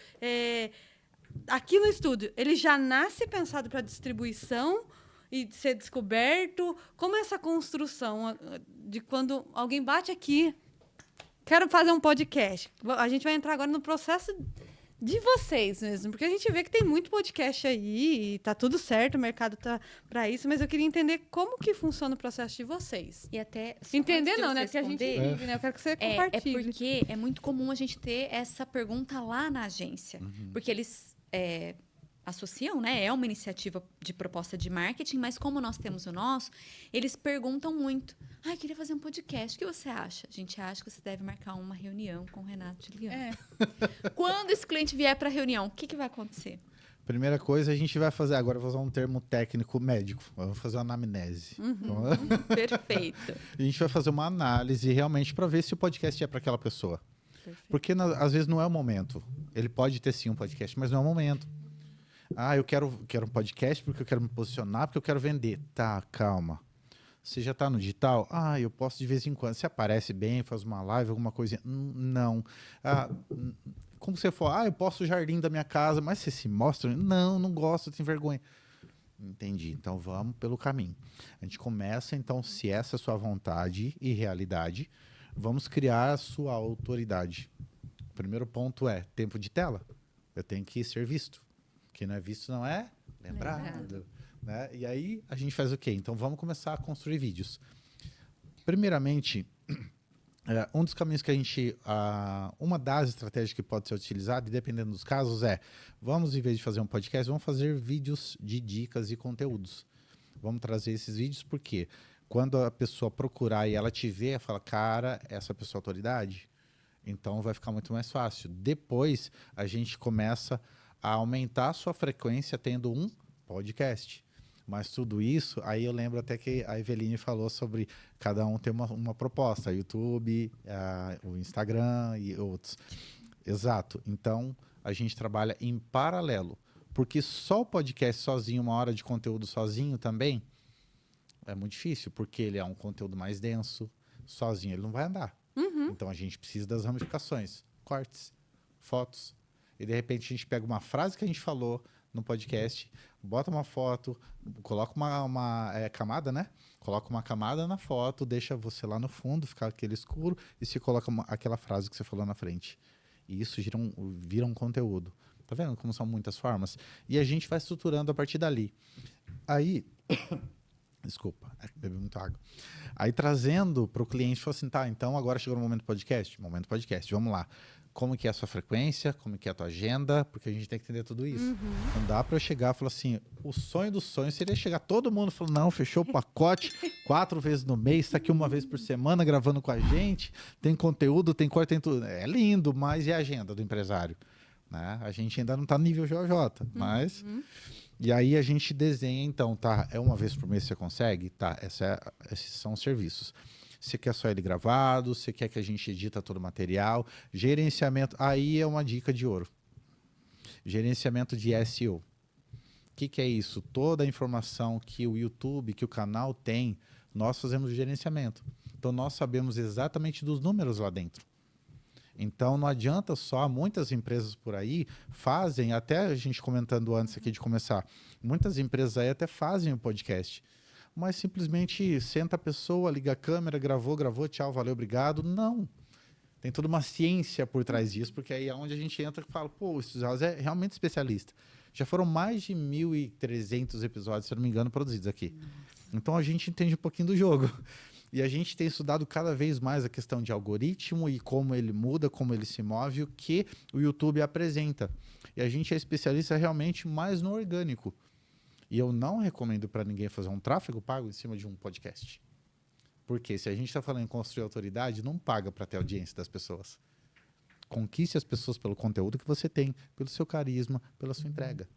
Aqui no estúdio, ele já nasce pensado para distribuição e ser descoberto. Como é essa construção de quando alguém bate aqui, quero fazer um podcast. A gente vai entrar agora no processo de vocês mesmo, porque a gente vê que tem muito podcast aí e tá tudo certo, o mercado tá para isso, mas eu queria entender como que funciona o processo de vocês. E até... Entender antes de não, eu né? Porque a gente responder, vive, né? Eu quero que você É compartilhe. porque é muito comum a gente ter essa pergunta lá na agência. Porque eles associam, né? É uma iniciativa de proposta de marketing, mas como nós temos o nosso, eles perguntam muito. Queria fazer um podcast. O que você acha? A gente acha que você deve marcar uma reunião com o Renato Juliano. Quando esse cliente vier para a reunião, o que vai acontecer? Primeira coisa, a gente vai fazer... Agora eu vou usar um termo técnico médico. Vamos fazer uma anamnese. Perfeito. A gente vai fazer uma análise realmente para ver se o podcast é para aquela pessoa. Perfeito. Porque às vezes não é o momento. Ele pode ter sim um podcast, mas não é o momento. Eu quero um podcast porque eu quero me posicionar, porque eu quero vender. Tá, calma. Você já está no digital? Eu posso de vez em quando. Você aparece bem, faz uma live, alguma coisinha? Não. Como você for? Eu posto o jardim da minha casa, mas você se mostra? Não gosto, tenho vergonha. Entendi. Então vamos pelo caminho. A gente começa, então, se essa é a sua vontade e realidade, vamos criar a sua autoridade. O primeiro ponto é tempo de tela. Eu tenho que ser visto. Quem não é visto não é lembrado. Né? E aí a gente faz o quê? Então vamos começar a construir vídeos. Primeiramente, um dos caminhos que a gente... uma das estratégias que pode ser utilizada, e dependendo dos casos, vamos, em vez de fazer um podcast, vamos fazer vídeos de dicas e conteúdos. Vamos trazer esses vídeos porque quando a pessoa procurar e ela te ver, fala, cara, essa pessoa é autoridade. Então vai ficar muito mais fácil. Depois a gente começa a aumentar a sua frequência tendo um podcast. Mas tudo isso, aí eu lembro até que a Eveline falou sobre cada um ter uma proposta, YouTube, o Instagram e outros. Exato. Então, a gente trabalha em paralelo. Porque só o podcast sozinho, uma hora de conteúdo sozinho também, é muito difícil, porque ele é um conteúdo mais denso. Sozinho ele não vai andar. Então, a gente precisa das ramificações, cortes, fotos. E, de repente, a gente pega uma frase que a gente falou no podcast, bota uma foto, coloca uma camada, né? Coloca uma camada na foto, deixa você lá no fundo, ficar aquele escuro, e se coloca aquela frase que você falou na frente. E isso vira um conteúdo. Tá vendo como são muitas formas? E a gente vai estruturando a partir dali. Aí... Desculpa, bebi muita água. Aí trazendo para o cliente, falou assim, tá, então agora chegou o momento podcast? Momento podcast, vamos lá. Como que é a sua frequência, como que é a tua agenda, porque a gente tem que entender tudo isso. Não dá para eu chegar e falar assim, o sonho dos sonhos seria chegar todo mundo e falar, não, fechou o pacote 4 vezes no mês, está aqui uma vez por semana gravando com a gente, tem conteúdo, tem corte, tem tudo. É lindo, mas e a agenda do empresário? Né? A gente ainda não está no nível JJ, mas... E aí a gente desenha, então, tá? É uma vez por mês que você consegue? Tá, esses são os serviços. Você quer só ele gravado? Você quer que a gente edita todo o material? Gerenciamento, aí é uma dica de ouro. Gerenciamento de SEO. O que é isso? Toda a informação que o YouTube, que o canal tem, nós fazemos o gerenciamento. Então, nós sabemos exatamente dos números lá dentro. Então, não adianta só, muitas empresas por aí fazem, até a gente comentando antes aqui de começar, muitas empresas aí até fazem o podcast, mas simplesmente senta a pessoa, liga a câmera, gravou, tchau, valeu, obrigado. Não. Tem toda uma ciência por trás disso, porque aí é onde a gente entra e fala, pô, o Studio House é realmente especialista. Já foram mais de 1.300 episódios, se eu não me engano, produzidos aqui. Então, a gente entende um pouquinho do jogo. E a gente tem estudado cada vez mais a questão de algoritmo e como ele muda, como ele se move, o que o YouTube apresenta. E a gente é especialista realmente mais no orgânico. E eu não recomendo para ninguém fazer um tráfego pago em cima de um podcast. Porque se a gente está falando em construir autoridade, não paga para ter audiência das pessoas. Conquiste as pessoas pelo conteúdo que você tem, pelo seu carisma, pela sua entrega.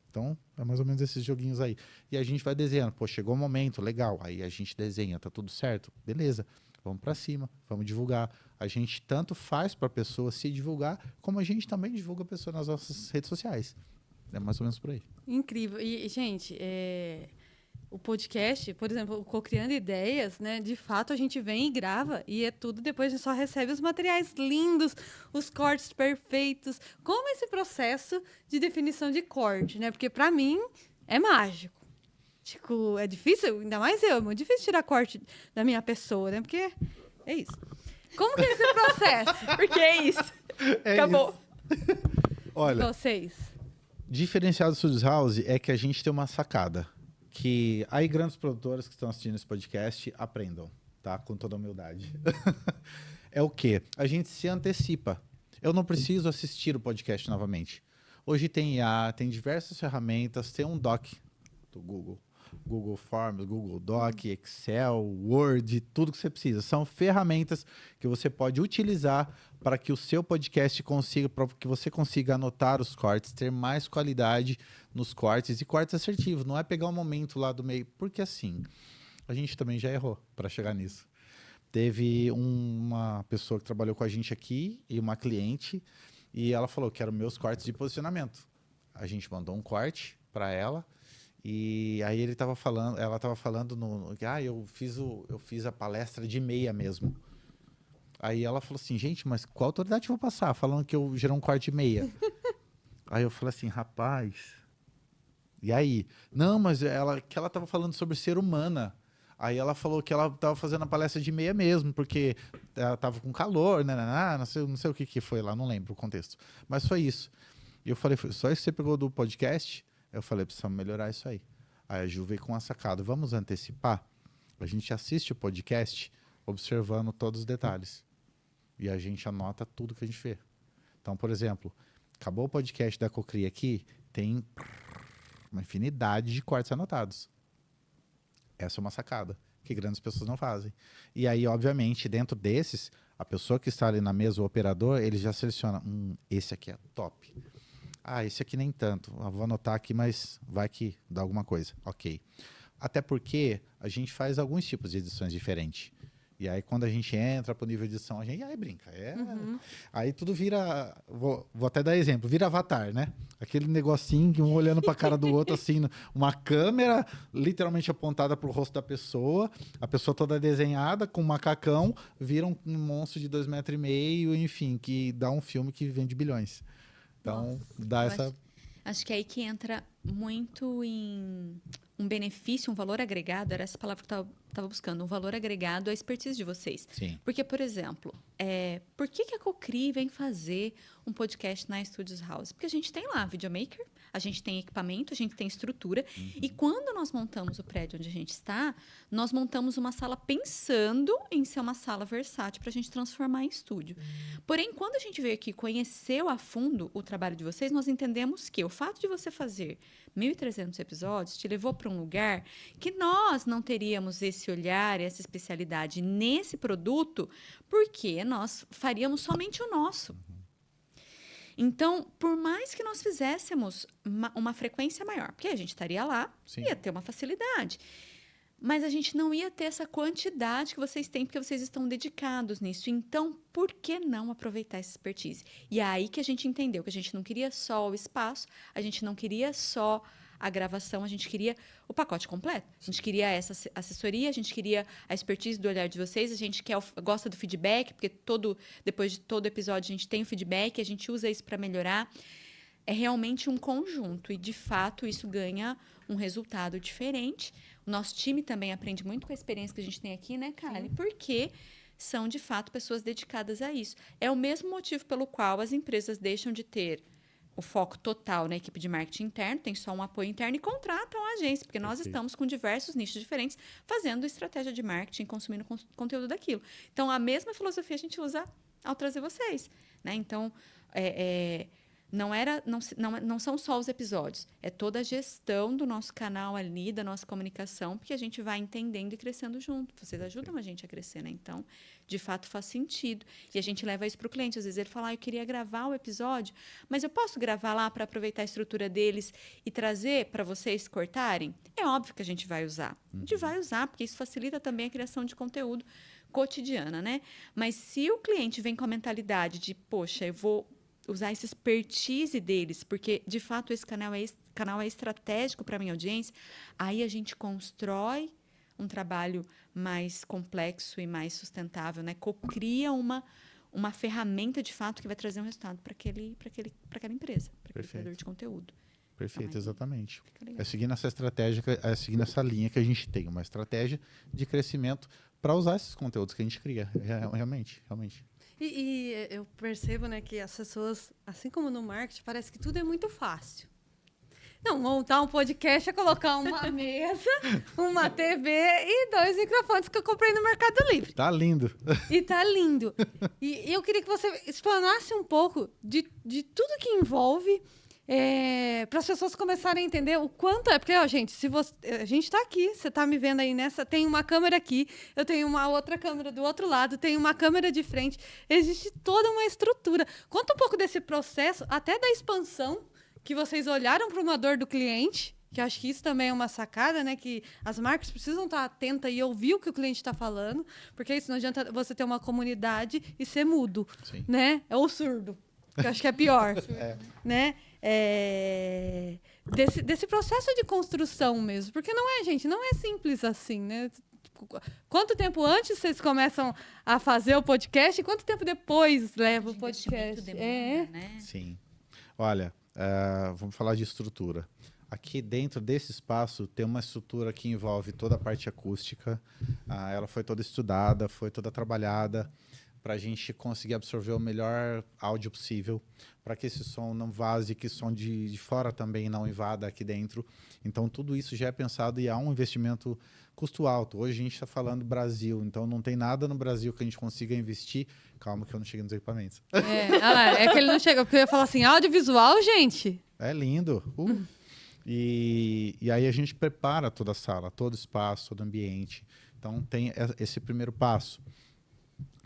Então, é mais ou menos esses joguinhos aí. E a gente vai desenhando. Pô, chegou o momento, legal. Aí a gente desenha, tá tudo certo? Beleza, vamos para cima, vamos divulgar. A gente tanto faz para a pessoa se divulgar, como a gente também divulga a pessoa nas nossas redes sociais. É mais ou menos por aí. Incrível. E, gente, o podcast, por exemplo, o Cocriando Ideias, né? De fato, a gente vem e grava e é tudo, depois a gente só recebe os materiais lindos, os cortes perfeitos. Como esse processo de definição de corte, né? Porque, para mim, é mágico. Tipo, é difícil, ainda mais eu, é muito difícil tirar corte da minha pessoa, né? Porque é isso. Como que é esse processo? Porque é isso. Acabou. Olha, Vocês. diferenciado do Studios House é que a gente tem uma sacada. Que aí grandes produtoras que estão assistindo esse podcast aprendam, tá? Com toda a humildade. É o quê? A gente se antecipa. Eu não preciso assistir o podcast novamente. Hoje tem IA, tem diversas ferramentas, tem um doc do Google. Google Forms, Google Doc, Excel, Word, tudo que você precisa. São ferramentas que você pode utilizar para que o seu podcast consiga, para que você consiga anotar os cortes, ter mais qualidade nos cortes e cortes assertivos. Não é pegar um momento lá do meio, porque assim, a gente também já errou para chegar nisso. Teve uma pessoa que trabalhou com a gente aqui e uma cliente e ela falou que eram meus cortes de posicionamento. A gente mandou um corte para ela. E aí ela estava falando eu fiz a palestra de meia mesmo. Aí ela falou assim, gente, mas qual autoridade eu vou passar? Falando que eu gerei um corte de meia. Aí eu falei assim, rapaz. E aí? Não, mas ela estava falando sobre ser humana. Aí ela falou que ela estava fazendo a palestra de meia mesmo, porque ela estava com calor, não sei o que foi lá, não lembro o contexto. Mas foi isso. E eu falei, só isso que você pegou do podcast? Eu falei, precisamos melhorar isso aí. Aí a Ju veio com uma sacada. Vamos antecipar? A gente assiste o podcast observando todos os detalhes. E a gente anota tudo que a gente vê. Então, por exemplo, acabou o podcast da Cocri aqui, tem uma infinidade de cortes anotados. Essa é uma sacada que grandes pessoas não fazem. E aí, obviamente, dentro desses, a pessoa que está ali na mesa, o operador, ele já seleciona, esse aqui é top. Esse aqui nem tanto. Vou anotar aqui, mas vai que dá alguma coisa. Ok. Até porque a gente faz alguns tipos de edições diferentes. E aí, quando a gente entra pro nível de edição, a gente brinca. Aí tudo vira... Vou até dar exemplo. Vira Avatar, né? Aquele negocinho, um olhando pra cara do outro, assim, uma câmera literalmente apontada pro rosto da pessoa, a pessoa toda desenhada, com um macacão, vira um monstro de 2,5 metros, enfim, que dá um filme que vende bilhões. Então, dá essa... Acho que é aí que entra muito em um benefício, um valor agregado, era essa palavra que eu estava buscando, um valor agregado à expertise de vocês. Sim. Porque, por exemplo, por que a Cocri vem fazer um podcast na Studios House? Porque a gente tem lá videomaker, a gente tem equipamento, a gente tem estrutura, e quando nós montamos o prédio onde a gente está, nós montamos uma sala pensando em ser uma sala versátil para a gente transformar em estúdio. Porém, quando a gente veio aqui e conheceu a fundo o trabalho de vocês, nós entendemos que o fato de você fazer 1.300 episódios te levou para um lugar que nós não teríamos esse olhar, essa especialidade nesse produto, porque nós faríamos somente o nosso. Então, por mais que nós fizéssemos uma frequência maior, porque a gente estaria lá, Sim. ia ter uma facilidade. Mas a gente não ia ter essa quantidade que vocês têm, porque vocês estão dedicados nisso. Então, por que não aproveitar essa expertise? E é aí que a gente entendeu que a gente não queria só o espaço, a gente não queria só a gravação, a gente queria o pacote completo. A gente queria essa assessoria, a gente queria a expertise do olhar de vocês, a gente gosta do feedback, porque depois de todo episódio a gente tem o feedback, a gente usa isso para melhorar. É realmente um conjunto e, de fato, isso ganha um resultado diferente. O nosso time também aprende muito com a experiência que a gente tem aqui, né, Kali? Porque são, de fato, pessoas dedicadas a isso. É o mesmo motivo pelo qual as empresas deixam de ter o foco total na equipe de marketing interno, tem só um apoio interno e contratam a agência, porque nós Perfeito. estamos com diversos nichos diferentes, fazendo estratégia de marketing, consumindo conteúdo daquilo. Então, a mesma filosofia a gente usa ao trazer vocês, né? Então, não são só os episódios, é toda a gestão do nosso canal ali, da nossa comunicação, porque a gente vai entendendo e crescendo junto. Vocês ajudam a gente a crescer, né? Então, de fato, faz sentido. E a gente leva isso para o cliente. Às vezes ele fala, eu queria gravar o episódio, mas eu posso gravar lá para aproveitar a estrutura deles e trazer para vocês cortarem? É óbvio que a gente vai usar. A gente vai usar, porque isso facilita também a criação de conteúdo cotidiana, né? Mas se o cliente vem com a mentalidade de, poxa, eu vou usar essa expertise deles, porque, de fato, esse canal é estratégico para a minha audiência, aí a gente constrói um trabalho mais complexo e mais sustentável, né? Cria uma ferramenta, de fato, que vai trazer um resultado para aquela empresa, para aquele criador de conteúdo. Perfeito, Então, aí exatamente. fica legal. É seguindo essa estratégia, é seguindo essa linha que a gente tem, uma estratégia de crescimento para usar esses conteúdos que a gente cria, realmente. E eu percebo, né, que as pessoas, assim como no marketing, parece que tudo é muito fácil. Não, montar um podcast é colocar uma mesa, uma TV e 2 microfones que eu comprei no Mercado Livre. Tá lindo. E tá lindo. E eu queria que você explanasse um pouco de tudo que envolve para as pessoas começarem a entender o quanto é. Porque, ó, gente, a gente está aqui, você está me vendo aí nessa, tem uma câmera aqui, eu tenho uma outra câmera do outro lado, tem uma câmera de frente, existe toda uma estrutura. Conta um pouco desse processo, até da expansão, que vocês olharam para uma dor do cliente, que eu acho que isso também é uma sacada, né? Que as marcas precisam estar atentas e ouvir o que o cliente está falando, porque isso não adianta você ter uma comunidade e ser mudo, Sim. né? Ou surdo, que eu acho que é pior, né? Desse processo de construção mesmo, porque não é, gente, não é simples assim, né? Quanto tempo antes vocês começam a fazer o podcast e quanto tempo depois leva o podcast? Demanda, né? Sim. Olha, vamos falar de estrutura. Aqui dentro desse espaço tem uma estrutura que envolve toda a parte acústica. Ela foi toda estudada, foi toda trabalhada para a gente conseguir absorver o melhor áudio possível, para que esse som não vaze, que o som de fora também não invada aqui dentro. Então, tudo isso já é pensado e há um investimento custo alto. Hoje a gente está falando Brasil, então não tem nada no Brasil que a gente consiga investir. Calma que eu não cheguei nos equipamentos. É que ele não chega, porque eu ia falar assim, audiovisual, gente. É lindo. E aí a gente prepara toda a sala, todo o espaço, todo o ambiente. Então tem esse primeiro passo.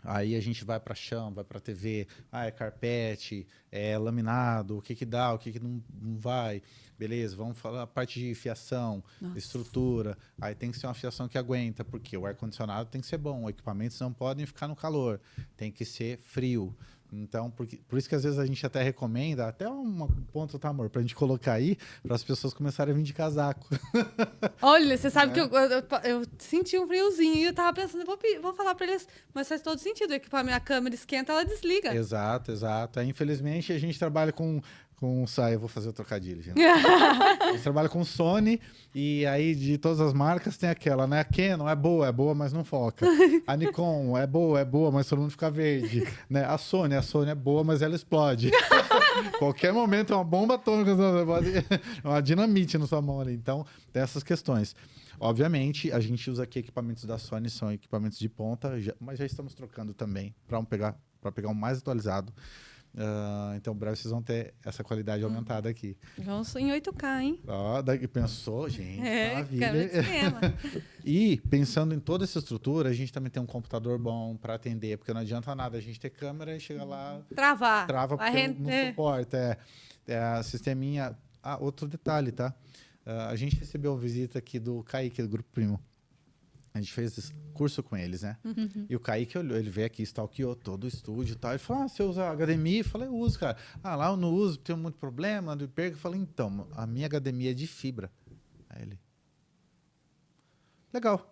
Aí a gente vai para chão, vai para TV, é carpete, é laminado, o que dá, o que não vai. Beleza, vamos falar a parte de fiação, estrutura. Aí tem que ser uma fiação que aguenta, porque o ar-condicionado tem que ser bom, os equipamentos não podem ficar no calor, tem que ser frio. Então, por isso que às vezes a gente até recomenda, até um ponto, tá, amor, pra gente colocar aí, para as pessoas começarem a vir de casaco. Olha, você sabe que eu senti um friozinho e eu tava pensando, vou falar para eles, mas faz todo sentido, a minha câmera esquenta, ela desliga. Exato. Aí, infelizmente, a gente trabalha com eu vou fazer o trocadilho, gente. A gente trabalha com Sony e aí de todas as marcas tem aquela, né? A Canon é boa, mas não foca. A Nikon é boa, mas todo mundo fica verde. Né? A Sony é boa, mas ela explode. Qualquer momento é uma bomba atômica, uma dinamite na sua mão ali. Então, tem essas questões. Obviamente, a gente usa aqui equipamentos da Sony, são equipamentos de ponta, mas já estamos trocando também para pegar um mais atualizado. Então, breve vocês vão ter essa qualidade aumentada aqui. Vamos em 8K, hein? Daqui pensou, gente, maravilha. Câmera de esquema. E, pensando em toda essa estrutura, a gente também tem um computador bom para atender, porque não adianta nada a gente ter câmera e chega lá... Trava porque não suporta. Sisteminha... outro detalhe, tá? A gente recebeu uma visita aqui do Kaique, do Grupo Primo. A gente fez esse curso com eles, né? E o Kaique olhou, ele veio aqui, stalkeou todo o estúdio e tal. Ele falou, você usa HDMI? Eu falei, eu uso, cara. Lá eu não uso, tenho muito problema, de perca. Eu falei, então, a minha HDMI é de fibra. Aí ele... Legal.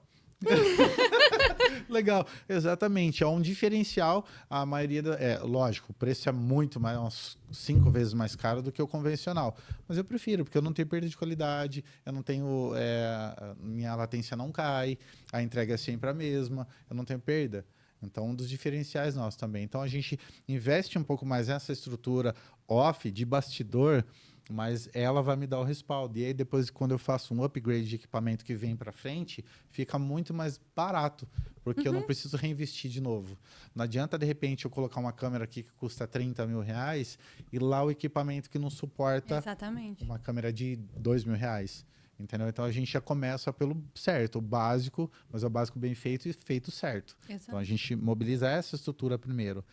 Legal, exatamente. É um diferencial. A maioria lógico, o preço é muito mais, uns 5 vezes mais caro do que o convencional. Mas eu prefiro, porque eu não tenho perda de qualidade, eu não tenho. Minha latência não cai, a entrega é sempre a mesma, eu não tenho perda. Então, um dos diferenciais nossos também. Então, a gente investe um pouco mais nessa estrutura off, de bastidor, mas ela vai me dar o respaldo. E aí, depois, quando eu faço um upgrade de equipamento que vem para frente, fica muito mais barato, porque eu não preciso reinvestir de novo. Não adianta, de repente, eu colocar uma câmera aqui que custa 30 mil reais e lá o equipamento que não suporta Exatamente. uma câmera de 2 mil reais. Entendeu? Então a gente já começa pelo certo, o básico, mas é o básico bem feito e feito certo. Exato. Então a gente mobiliza essa estrutura primeiro.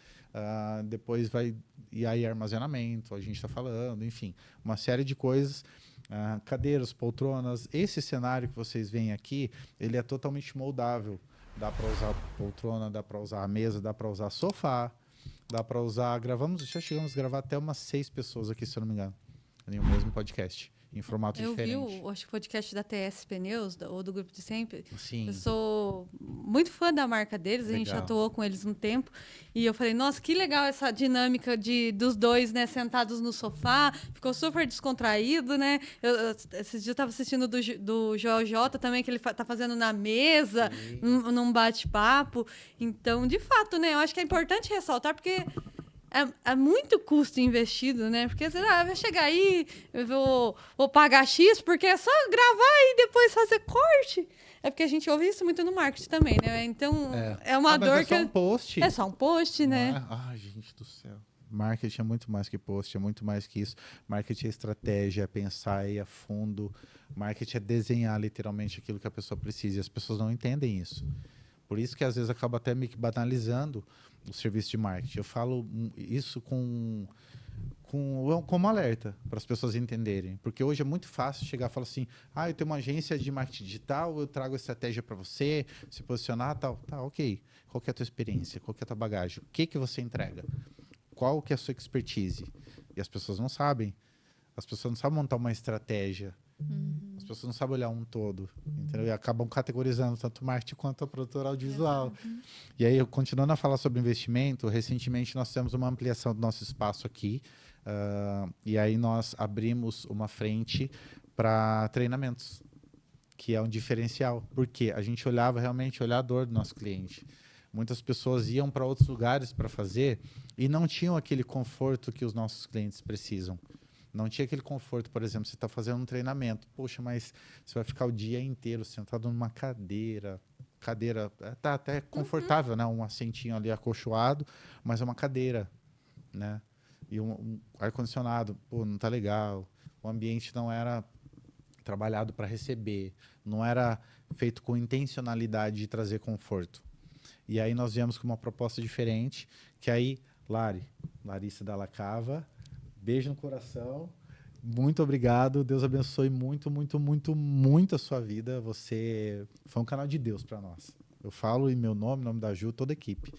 Depois vai. E aí armazenamento, a gente está falando, enfim, uma série de coisas. Cadeiras, poltronas. Esse cenário que vocês veem aqui, ele é totalmente moldável. Dá para usar poltrona, dá para usar a mesa, dá para usar sofá, dá para usar. Já chegamos a gravar até umas 6 pessoas aqui, se eu não me engano, em um mesmo podcast. Em formato diferente. Eu vi acho que o podcast da TS Pneus, ou do Grupo de Sempre. Sim. Eu sou muito fã da marca deles, Legal. a gente atuou com eles um tempo. E eu falei, nossa, que legal essa dinâmica dos dois, né, sentados no sofá. Ficou super descontraído, né? Esses dias eu estava assistindo do Joel J também, que ele tá fazendo na mesa, num bate-papo. Então, de fato, né, eu acho que é importante ressaltar, porque é muito custo investido, né? Porque vai chegar aí, eu vou pagar X, porque é só gravar e depois fazer corte. É porque a gente ouve isso muito no marketing também, né? Então, é uma dor mas é só um post. É só um post, né? Não é? Ai, gente do céu. Marketing é muito mais que post, é muito mais que isso. Marketing é estratégia, é pensar aí a fundo. Marketing é desenhar literalmente aquilo que a pessoa precisa. E as pessoas não entendem isso. Por isso que às vezes acaba até meio que banalizando o serviço de marketing. Eu falo isso como alerta para as pessoas entenderem. Porque hoje é muito fácil chegar e falar assim, eu tenho uma agência de marketing digital, eu trago estratégia para você, se posicionar, tal. Tá, ok. Qual que é a tua experiência? Qual que é a tua bagagem? O que você entrega? Qual que é a sua expertise? E as pessoas não sabem. As pessoas não sabem montar uma estratégia. As pessoas não sabem olhar um todo, entendeu? E acabam categorizando tanto o marketing quanto a produtora audiovisual. E aí, continuando a falar sobre investimento, recentemente nós temos uma ampliação do nosso espaço aqui, e aí nós abrimos uma frente para treinamentos, que é um diferencial, porque a gente olhava realmente a dor do nosso cliente. Muitas pessoas iam para outros lugares para fazer e não tinham aquele conforto que os nossos clientes precisam. Não tinha aquele conforto, por exemplo, você está fazendo um treinamento. Poxa, mas você vai ficar o dia inteiro sentado numa cadeira. Cadeira tá até confortável, né? Um assentinho ali acolchoado, mas é uma cadeira, né? E um ar-condicionado, não tá legal. O ambiente não era trabalhado para receber, não era feito com intencionalidade de trazer conforto. E aí nós viemos com uma proposta diferente, que aí, Larissa Dalla Cava, beijo no coração. Muito obrigado. Deus abençoe muito, muito, muito, muito a sua vida. Você foi um canal de Deus para nós. Eu falo em meu nome, em nome da Ju, toda a equipe.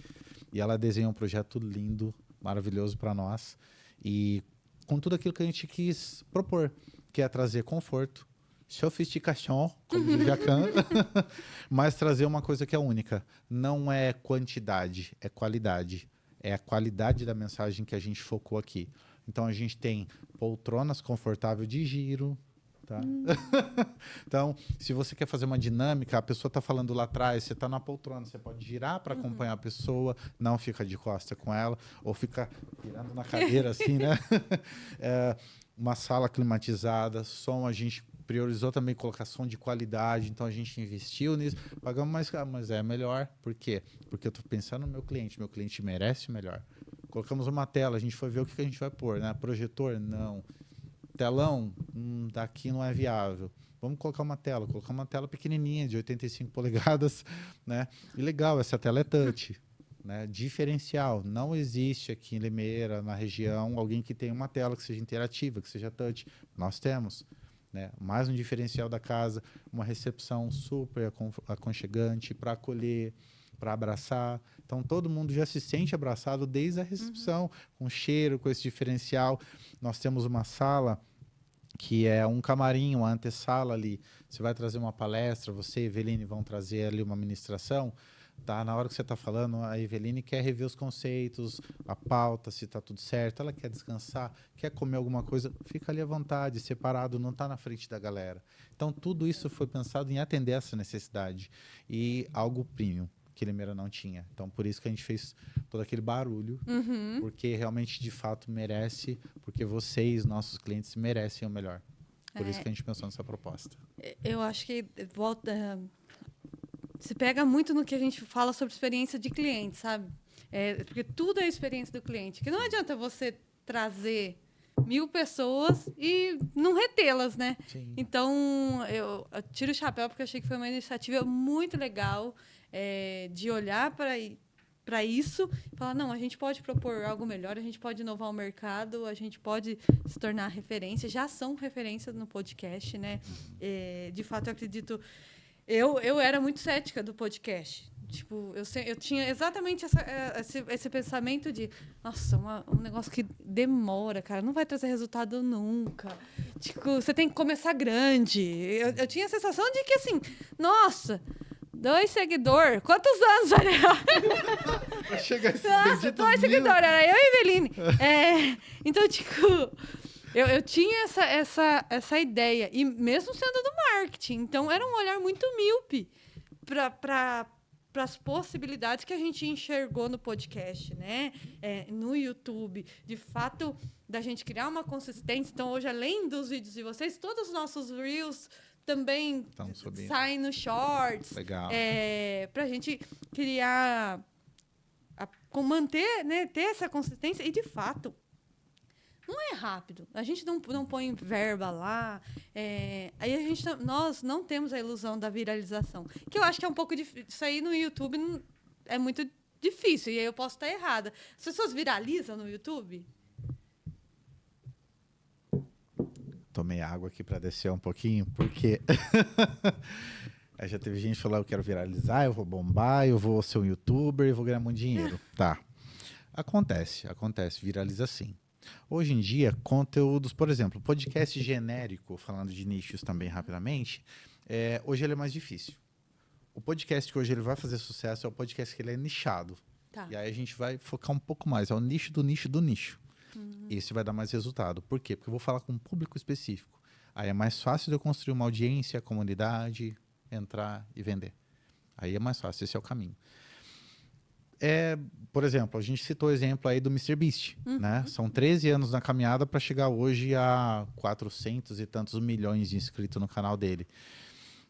E ela desenhou um projeto lindo, maravilhoso para nós. E com tudo aquilo que a gente quis propor, que é trazer conforto, sofisticação, como diz Jacan, mas trazer uma coisa que é única. Não é quantidade, é qualidade. É a qualidade da mensagem que a gente focou aqui. Então, a gente tem poltronas confortáveis de giro, tá? Então, se você quer fazer uma dinâmica, a pessoa está falando lá atrás, você está na poltrona, você pode girar para acompanhar a pessoa, não fica de costa com ela, ou fica virando na cadeira assim, né? Uma sala climatizada, som, a gente priorizou também colocação de qualidade, então a gente investiu nisso, pagamos mais caro, mas é melhor. Por quê? Porque eu estou pensando no meu cliente merece o melhor. Colocamos uma tela, a gente foi ver o que a gente vai pôr, né? Projetor? Não. Telão? Daqui não é viável. Vamos colocar uma tela pequenininha, de 85 polegadas, né? E legal, essa tela é touch, né? Diferencial. Não existe aqui em Limeira, na região, alguém que tenha uma tela que seja interativa, que seja touch. Nós temos, né? Mais um diferencial da casa, uma recepção super aconchegante para acolher, para abraçar. Então, todo mundo já se sente abraçado desde a recepção, com cheiro, com esse diferencial. Nós temos uma sala que é um camarim, uma antessala ali. Você vai trazer uma palestra, você e a Eveline vão trazer ali uma ministração. Tá? Na hora que você está falando, a Eveline quer rever os conceitos, a pauta, se está tudo certo. Ela quer descansar, quer comer alguma coisa, fica ali à vontade, separado, não está na frente da galera. Então, tudo isso foi pensado em atender essa necessidade. E algo premium. que Limeira não tinha. Então, por isso que a gente fez todo aquele barulho, porque realmente, de fato, merece, porque vocês, nossos clientes, merecem o melhor. Por isso que a gente pensou nessa proposta. Eu acho que se pega muito no que a gente fala sobre experiência de cliente, sabe? Porque tudo é experiência do cliente. Que não adianta você trazer 1000 pessoas e não retê-las, né? Sim. Então, eu tiro o chapéu porque eu achei que foi uma iniciativa muito legal de olhar para isso e falar, não, a gente pode propor algo melhor, a gente pode inovar o mercado, a gente pode se tornar referência. Já são referências no podcast, né? De fato, eu acredito... Eu era muito cética do podcast. Tipo, eu tinha exatamente esse pensamento de, nossa, um negócio que demora, cara, não vai trazer resultado nunca. Tipo, você tem que começar grande. Eu tinha a sensação de que, assim, nossa, 2 seguidores, quantos anos vai levar? Vai chegar esses Nossa, 2 seguidores, era eu e Eveline. Então, tipo... Eu tinha essa ideia, e mesmo sendo do marketing. Então, era um olhar muito míope para as possibilidades que a gente enxergou no podcast, né? No YouTube. De fato, da gente criar uma consistência. Então, hoje, além dos vídeos de vocês, todos os nossos Reels também saem no Shorts. Legal. Para a gente criar... manter, né, ter essa consistência. E, de fato... Não é rápido. A gente não põe verba lá. Aí nós não temos a ilusão da viralização. Que eu acho que é um pouco difícil. Isso aí no YouTube é muito difícil. E aí eu posso estar errada. As pessoas viralizam no YouTube? Tomei água aqui para descer um pouquinho, porque aí já teve gente falando, eu quero viralizar, eu vou bombar, eu vou ser um youtuber, eu vou ganhar muito dinheiro. Tá. Acontece, viraliza sim. Hoje em dia, conteúdos, por exemplo, podcast genérico, falando de nichos também rapidamente, hoje ele é mais difícil. O podcast que hoje ele vai fazer sucesso é o podcast que ele é nichado. Tá. E aí a gente vai focar um pouco mais, é o nicho do nicho do nicho. Esse vai dar mais resultado. Por quê? Porque eu vou falar com um público específico. Aí é mais fácil de eu construir uma audiência, comunidade, entrar e vender. Aí é mais fácil, esse é o caminho. Por exemplo, a gente citou o exemplo aí do MrBeast, né? São 13 anos na caminhada para chegar hoje a 400 e tantos milhões de inscritos no canal dele.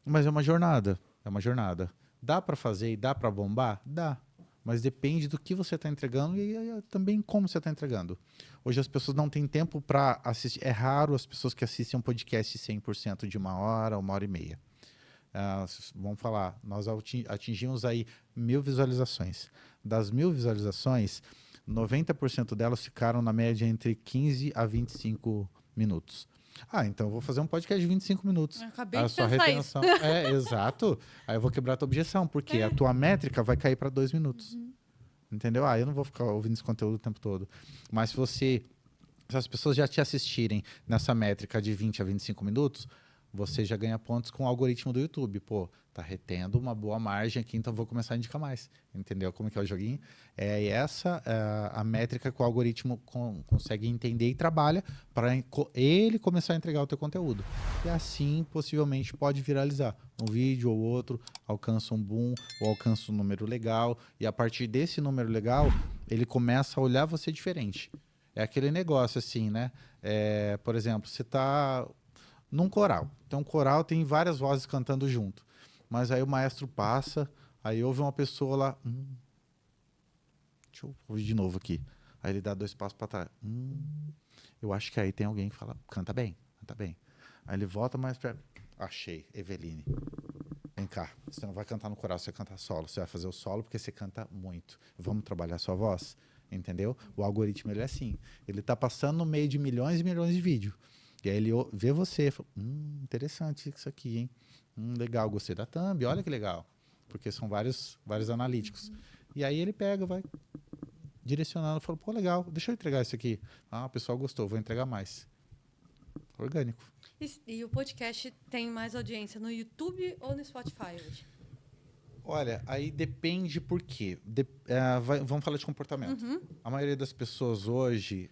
Mas é uma jornada, Dá para fazer e dá para bombar? Dá. Mas depende do que você está entregando e também como você está entregando. Hoje as pessoas não têm tempo para assistir. É raro as pessoas que assistem um podcast 100% de 1 hora e meia. Vamos falar, nós atingimos aí 1000 visualizações. Das 1000 visualizações, 90% delas ficaram na média entre 15 a 25 minutos. Então eu vou fazer um podcast de 25 minutos. Eu acabei de sua pensar retenção. Exato. Aí eu vou quebrar a tua objeção, porque a tua métrica vai cair para 2 minutos. Entendeu? Eu não vou ficar ouvindo esse conteúdo o tempo todo. Mas se as pessoas já te assistirem nessa métrica de 20 a 25 minutos, você já ganha pontos com o algoritmo do YouTube. Pô, tá retendo uma boa margem aqui, então vou começar a indicar mais. Entendeu como que é o joguinho? Essa a métrica que o algoritmo consegue entender e trabalha para ele começar a entregar o teu conteúdo. E assim, possivelmente, pode viralizar. Um vídeo ou outro alcança um boom ou alcança um número legal. E a partir desse número legal, ele começa a olhar você diferente. É aquele negócio assim, né? Por exemplo, você tá num coral. Então, um coral tem várias vozes cantando junto. Mas aí o maestro passa, aí ouve uma pessoa lá. Deixa eu ouvir de novo aqui. Aí ele dá 2 passos para trás. Eu acho que aí tem alguém que fala, canta bem, canta bem. Aí ele volta mais perto. Achei, Eveline. Vem cá, você não vai cantar no coral, você vai cantar solo. Você vai fazer o solo porque você canta muito. Vamos trabalhar a sua voz? Entendeu? O algoritmo ele é assim. Ele está passando no meio de milhões e milhões de vídeos. E aí ele vê você e fala, interessante isso aqui, hein? Legal, gostei da thumb, olha que legal. Porque são vários analíticos. E aí ele pega, vai direcionando, fala, pô, legal, deixa eu entregar isso aqui. O pessoal gostou, vou entregar mais. Orgânico. E o podcast tem mais audiência no YouTube ou no Spotify hoje? Olha, aí depende por quê. Vamos falar de comportamento. A maioria das pessoas hoje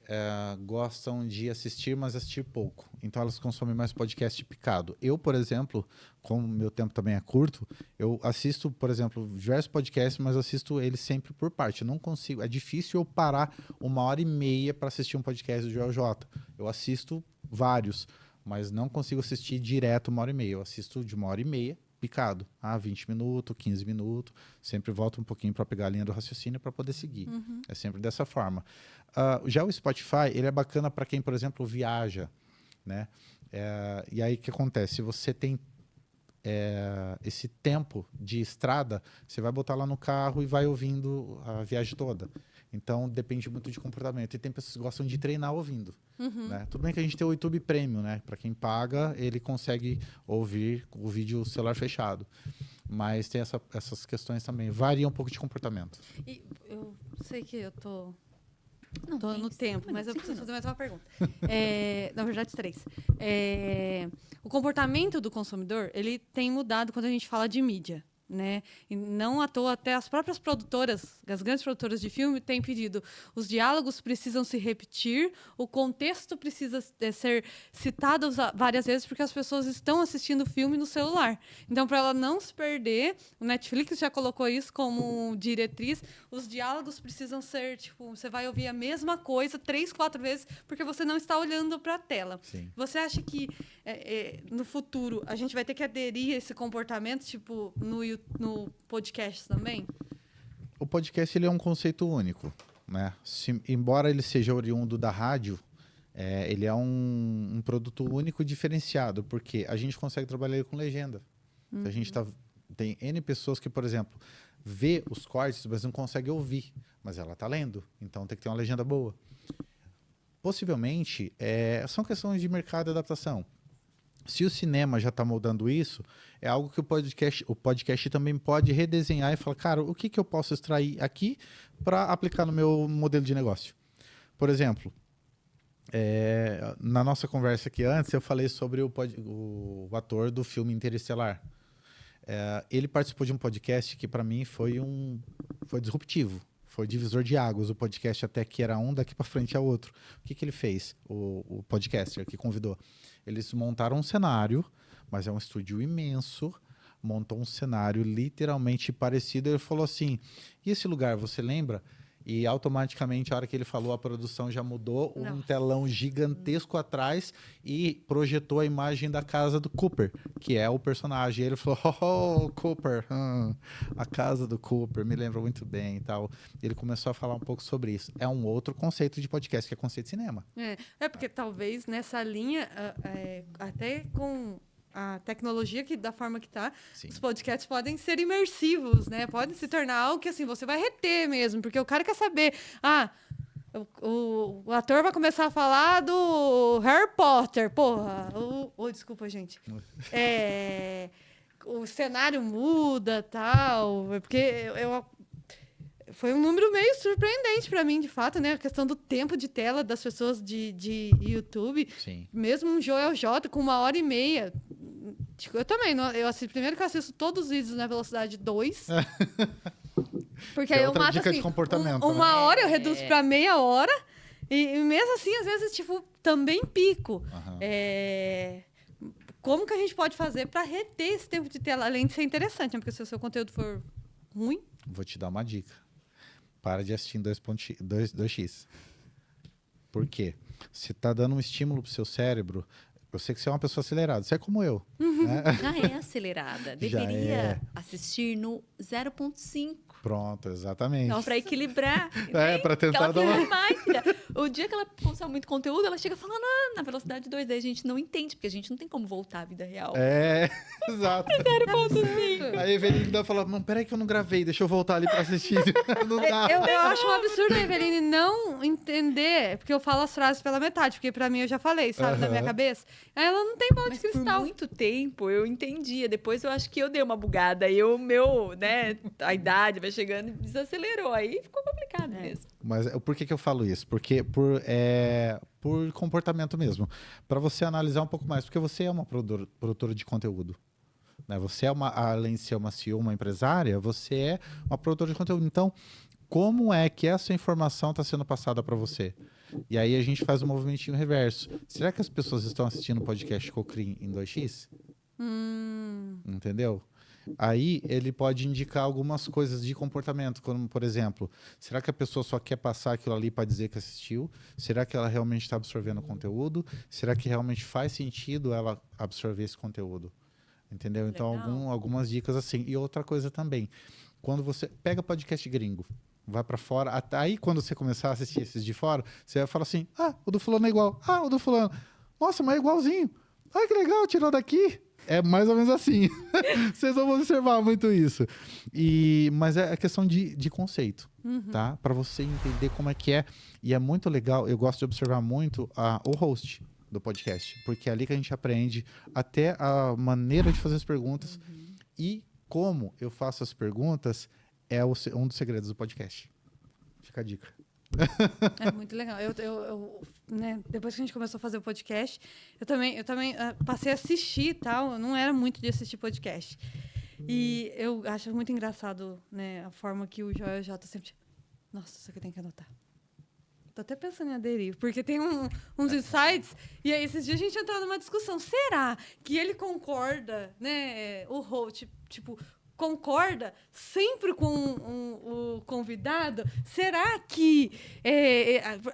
gostam de assistir, mas assistir pouco. Então elas consomem mais podcast picado. Eu, por exemplo, como meu tempo também é curto, eu assisto, por exemplo, diversos podcasts, mas assisto eles sempre por parte. Eu não consigo. É difícil eu parar 1h30 para assistir um podcast do Joel J. Eu assisto vários, mas não consigo assistir direto 1h30. Eu assisto de 1h30. Picado, 20 minutos, 15 minutos, sempre volto um pouquinho para pegar a linha do raciocínio para poder seguir. É sempre dessa forma. Já o Spotify, ele é bacana para quem, por exemplo, viaja, né? E aí o que acontece? Se você tem esse tempo de estrada, você vai botar lá no carro e vai ouvindo a viagem toda. Então, depende muito de comportamento. E tem pessoas que gostam de treinar ouvindo. Né? Tudo bem que a gente tem o YouTube Premium, né? Para quem paga, ele consegue ouvir o vídeo celular fechado. Mas tem essas questões também. Varia um pouco de comportamento. E eu sei que eu tô Não, no tempo, mas eu preciso fazer mais uma pergunta. Na verdade, 3. O comportamento do consumidor, ele tem mudado quando a gente fala de mídia. Né? E não à toa, até as próprias produtoras, as grandes produtoras de filme, têm pedido: os diálogos precisam se repetir, o contexto precisa ser citado várias vezes, porque as pessoas estão assistindo o filme no celular. Então, para ela não se perder, o Netflix já colocou isso como diretriz: os diálogos precisam ser, tipo, você vai ouvir a mesma coisa 3, 4 vezes, porque você não está olhando para a tela. Sim. Você acha que no futuro a gente vai ter que aderir a esse comportamento, tipo, no podcast também? O podcast ele é um conceito único, né? Embora ele seja oriundo da rádio, ele é um produto único e diferenciado, porque a gente consegue trabalhar ele com legenda. A gente tem N pessoas que, por exemplo, vê os cortes, mas não consegue ouvir, mas ela está lendo, então tem que ter uma legenda boa. Possivelmente, são questões de mercado e adaptação. Se o cinema já está moldando isso, é algo que o podcast também pode redesenhar e falar, cara, o que eu posso extrair aqui para aplicar no meu modelo de negócio? Por exemplo, na nossa conversa aqui antes, eu falei sobre o ator do filme Interestelar. Ele participou de um podcast que, para mim, foi disruptivo. Foi divisor de águas. O podcast até que era um, daqui para frente é outro. O que ele fez? O podcaster que convidou. Eles montaram um cenário, mas é um estúdio imenso, montou um cenário literalmente parecido. Ele falou assim, e esse lugar, você lembra? E automaticamente, a hora que ele falou, a produção já mudou, um telão gigantesco atrás e projetou a imagem da casa do Cooper, que é o personagem. E ele falou, Cooper, a casa do Cooper, me lembra muito bem e tal. Ele começou a falar um pouco sobre isso. É um outro conceito de podcast, que é conceito de cinema. Porque talvez nessa linha, até com a tecnologia da forma que está, os podcasts podem ser imersivos, né? Podem se tornar algo que assim, você vai reter mesmo, porque o cara quer saber, o ator vai começar a falar do Harry Potter, porra, desculpa, gente. O cenário muda, tal, porque foi um número meio surpreendente para mim, de fato, né? A questão do tempo de tela das pessoas de YouTube. Sim. Mesmo um Joel J com 1h30. Eu também. Primeiro que eu assisto todos os vídeos na velocidade 2. Porque aí eu outra mato dica assim, de comportamento, uma hora eu reduzo para meia hora. E mesmo assim, às vezes, tipo, também pico. Como que a gente pode fazer para reter esse tempo de tela? Além de ser interessante, né? Porque se o seu conteúdo for ruim... Vou te dar uma dica. Para de assistir em 2x. Por quê? Você está dando um estímulo pro seu cérebro. Eu sei que você é uma pessoa acelerada. Você é como eu. Né? Já é acelerada. Deveria assistir no 0.5. Pronto, exatamente. Então, para equilibrar. Para tentar dar uma... mais, filha. O dia que ela consome muito conteúdo, ela chega falando na velocidade 2. Daí a gente não entende, porque a gente não tem como voltar à vida real. Exato. 0.5. Aí a Eveline ainda fala, não, peraí que eu não gravei, deixa eu voltar ali para assistir. Não dá. Eu acho um absurdo a Eveline não entender, porque eu falo as frases pela metade, porque para mim eu já falei, sabe, na minha cabeça. Aí ela não tem bola de cristal. Por muito tempo eu entendia. Depois eu acho que eu dei uma bugada. Aí a idade vai chegando e desacelerou. Aí ficou complicado mesmo. Mas por que eu falo isso? Porque por comportamento mesmo. Para você analisar um pouco mais. Porque você é uma produtora de conteúdo. Né? Você além de ser uma CEO, uma empresária, você é uma produtora de conteúdo. Então, como é que essa informação está sendo passada para você? E aí a gente faz um movimentinho reverso. Será que as pessoas estão assistindo o podcast Cocrim em 2x? Entendeu? Aí ele pode indicar algumas coisas de comportamento, como, por exemplo, será que a pessoa só quer passar aquilo ali para dizer que assistiu? Será que ela realmente está absorvendo o conteúdo? Será que realmente faz sentido ela absorver esse conteúdo? Entendeu? Então, algumas dicas assim. E outra coisa também, quando você pega podcast gringo, vai para fora, aí quando você começar a assistir esses de fora, você vai falar assim, o do fulano é igual, o do fulano, nossa, mas é igualzinho, que legal, tirou daqui. É mais ou menos assim. Vocês vão observar muito isso. Mas é a questão de conceito, tá? Para você entender como é que é. E é muito legal, eu gosto de observar muito o host do podcast, porque é ali que a gente aprende até a maneira de fazer as perguntas e como eu faço as perguntas é um dos segredos do podcast. Fica a dica. É muito legal. Né, depois que a gente começou a fazer o podcast, eu também passei a assistir e tal. Eu não era muito de assistir podcast. E eu acho muito engraçado, né, a forma que o Joel J sempre... Nossa, isso aqui tem que anotar. Tô até pensando em aderir, porque tem uns insights, e aí esses dias a gente entrou numa discussão. Será que ele concorda, né, o host, tipo... concorda sempre com o convidado? Será que...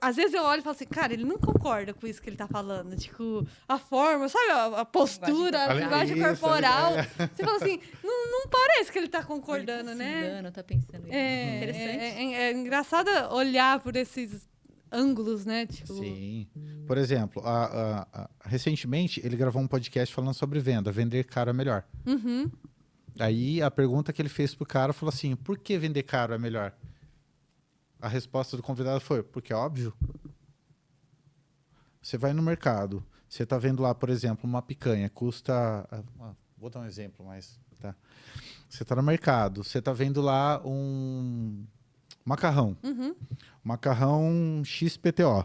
às vezes eu olho e falo assim, cara, ele não concorda com isso que ele tá falando. Tipo, a forma, sabe? A postura, a linguagem corporal. Você fala assim, não parece que ele tá concordando, né? Tá pensando isso. Interessante. É engraçado olhar por esses ângulos, né? Tipo... Sim. Por exemplo, recentemente ele gravou um podcast falando sobre venda. Vender caro é melhor. Aí a pergunta que ele fez pro cara falou assim, por que vender caro é melhor? A resposta do convidado foi, porque é óbvio. Você vai no mercado, você tá vendo lá, por exemplo, uma picanha, custa... vou dar um exemplo, mas... Tá. Você tá no mercado, você tá vendo lá um macarrão. Macarrão XPTO.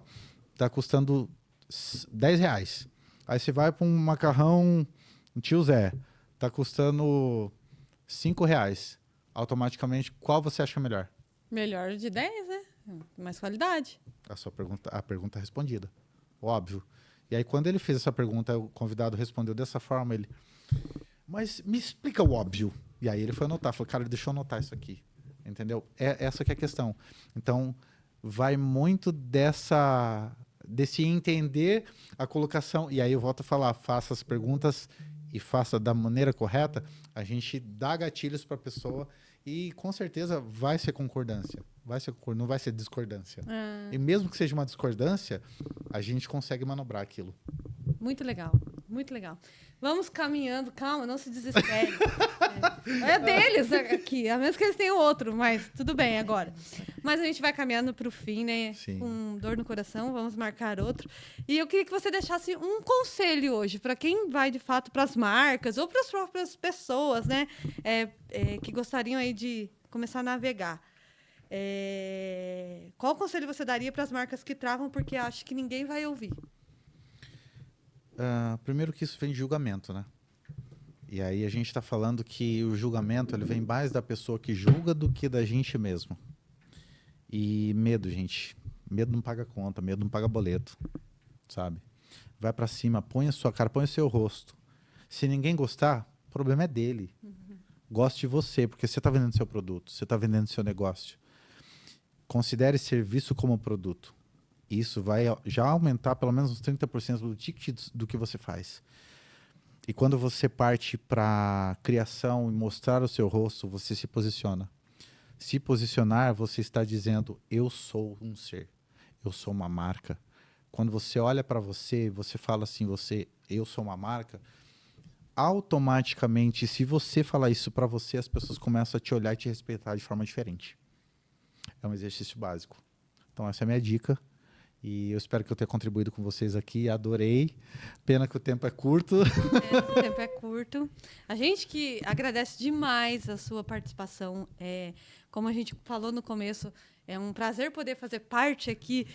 Tá custando R$10. Aí você vai para um macarrão Tio Zé. Tá custando R$5. Automaticamente, qual você acha melhor? Melhor de 10, né? Mais qualidade. A pergunta é respondida. Óbvio. E aí, quando ele fez essa pergunta, o convidado respondeu dessa forma, ele... Mas me explica o óbvio. E aí ele foi anotar. Falou, cara, deixa eu anotar isso aqui. Entendeu? Essa que é a questão. Então, vai muito desse entender a colocação. E aí eu volto a falar, faça as perguntas... e faça da maneira correta, a gente dá gatilhos para a pessoa e com certeza vai ser concordância. Não vai ser discordância. E mesmo que seja uma discordância, a gente consegue manobrar aquilo. Muito legal, muito legal. Vamos caminhando, calma, não se desespere. É deles aqui, a menos que eles tenham outro, mas tudo bem agora. Mas a gente vai caminhando para o fim, né? Sim. Com dor no coração, vamos marcar outro. E eu queria que você deixasse um conselho hoje para quem vai, de fato, para as marcas ou para as próprias pessoas, né? Que gostariam aí de começar a navegar. Qual conselho você daria para as marcas que travam porque acho que ninguém vai ouvir? Primeiro que isso vem de julgamento, né? E aí a gente está falando que o julgamento ele vem mais da pessoa que julga do que da gente mesmo. E medo, gente. Medo não paga conta, medo não paga boleto, sabe? Vai para cima, põe a sua cara, põe o seu rosto. Se ninguém gostar, o problema é dele. Goste de você, porque você está vendendo seu produto, você está vendendo seu negócio. Considere serviço como produto. Isso vai já aumentar pelo menos uns 30% do ticket do que você faz. E quando você parte para criação e mostrar o seu rosto, você se posiciona. Se posicionar, você está dizendo, eu sou um ser, eu sou uma marca. Quando você olha para você, você fala assim, eu sou uma marca, automaticamente, se você falar isso para você, as pessoas começam a te olhar e te respeitar de forma diferente. É um exercício básico. Então, essa é a minha dica. E eu espero que eu tenha contribuído com vocês aqui. Adorei. Pena que o tempo é curto. O tempo é curto. A gente que agradece demais a sua participação. Como a gente falou no começo, É um prazer poder fazer parte aqui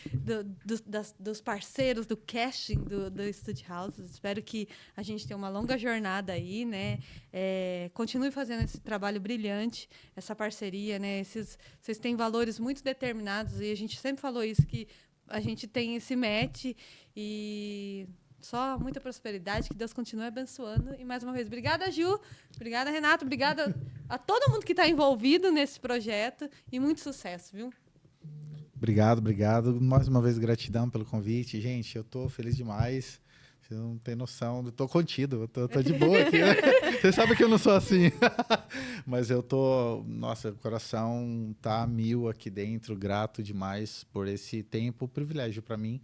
dos parceiros do casting do Studio House. Espero que a gente tenha uma longa jornada aí, né? Continue fazendo esse trabalho brilhante, essa parceria, né? Vocês têm valores muito determinados e a gente sempre falou isso, que a gente tem esse match e só muita prosperidade, que Deus continue abençoando. E mais uma vez, obrigada, Ju, obrigada, Renato, obrigada a todo mundo que está envolvido nesse projeto e muito sucesso, viu? Obrigado. Mais uma vez, gratidão pelo convite. Gente, eu tô feliz demais. Você não tem noção, eu tô contido, eu tô de boa aqui. Né? Você sabe que eu não sou assim. Mas eu tô, nossa, o coração tá a mil aqui dentro, grato demais por esse tempo, privilégio para mim.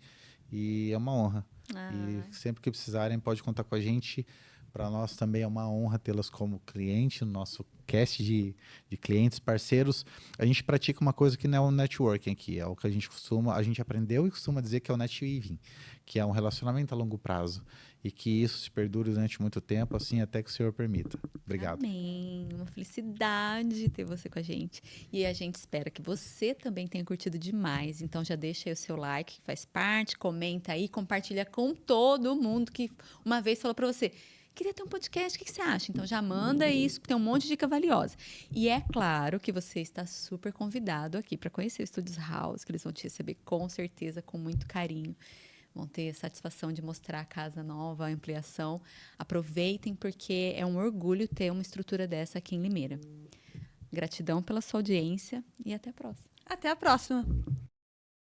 E é uma honra. E sempre que precisarem, pode contar com a gente. Para nós também é uma honra tê-las como cliente no nosso cast de clientes, parceiros. A gente pratica uma coisa que não é o networking aqui, é o que a gente aprendeu e costuma dizer que é o netweaving, que é um relacionamento a longo prazo. E que isso se perdure durante muito tempo, assim, até que o Senhor permita. Obrigado. Amém. Uma felicidade ter você com a gente. E a gente espera que você também tenha curtido demais. Então já deixa aí o seu like, que faz parte, comenta aí, compartilha com todo mundo que uma vez falou para você: queria ter um podcast, o que você acha? Então já manda isso, porque tem um monte de dica valiosa. E é claro que você está super convidado aqui para conhecer o Studios House, que eles vão te receber com certeza, com muito carinho. Vão ter a satisfação de mostrar a casa nova, a ampliação. Aproveitem, porque é um orgulho ter uma estrutura dessa aqui em Limeira. Gratidão pela sua audiência e até a próxima. Até a próxima!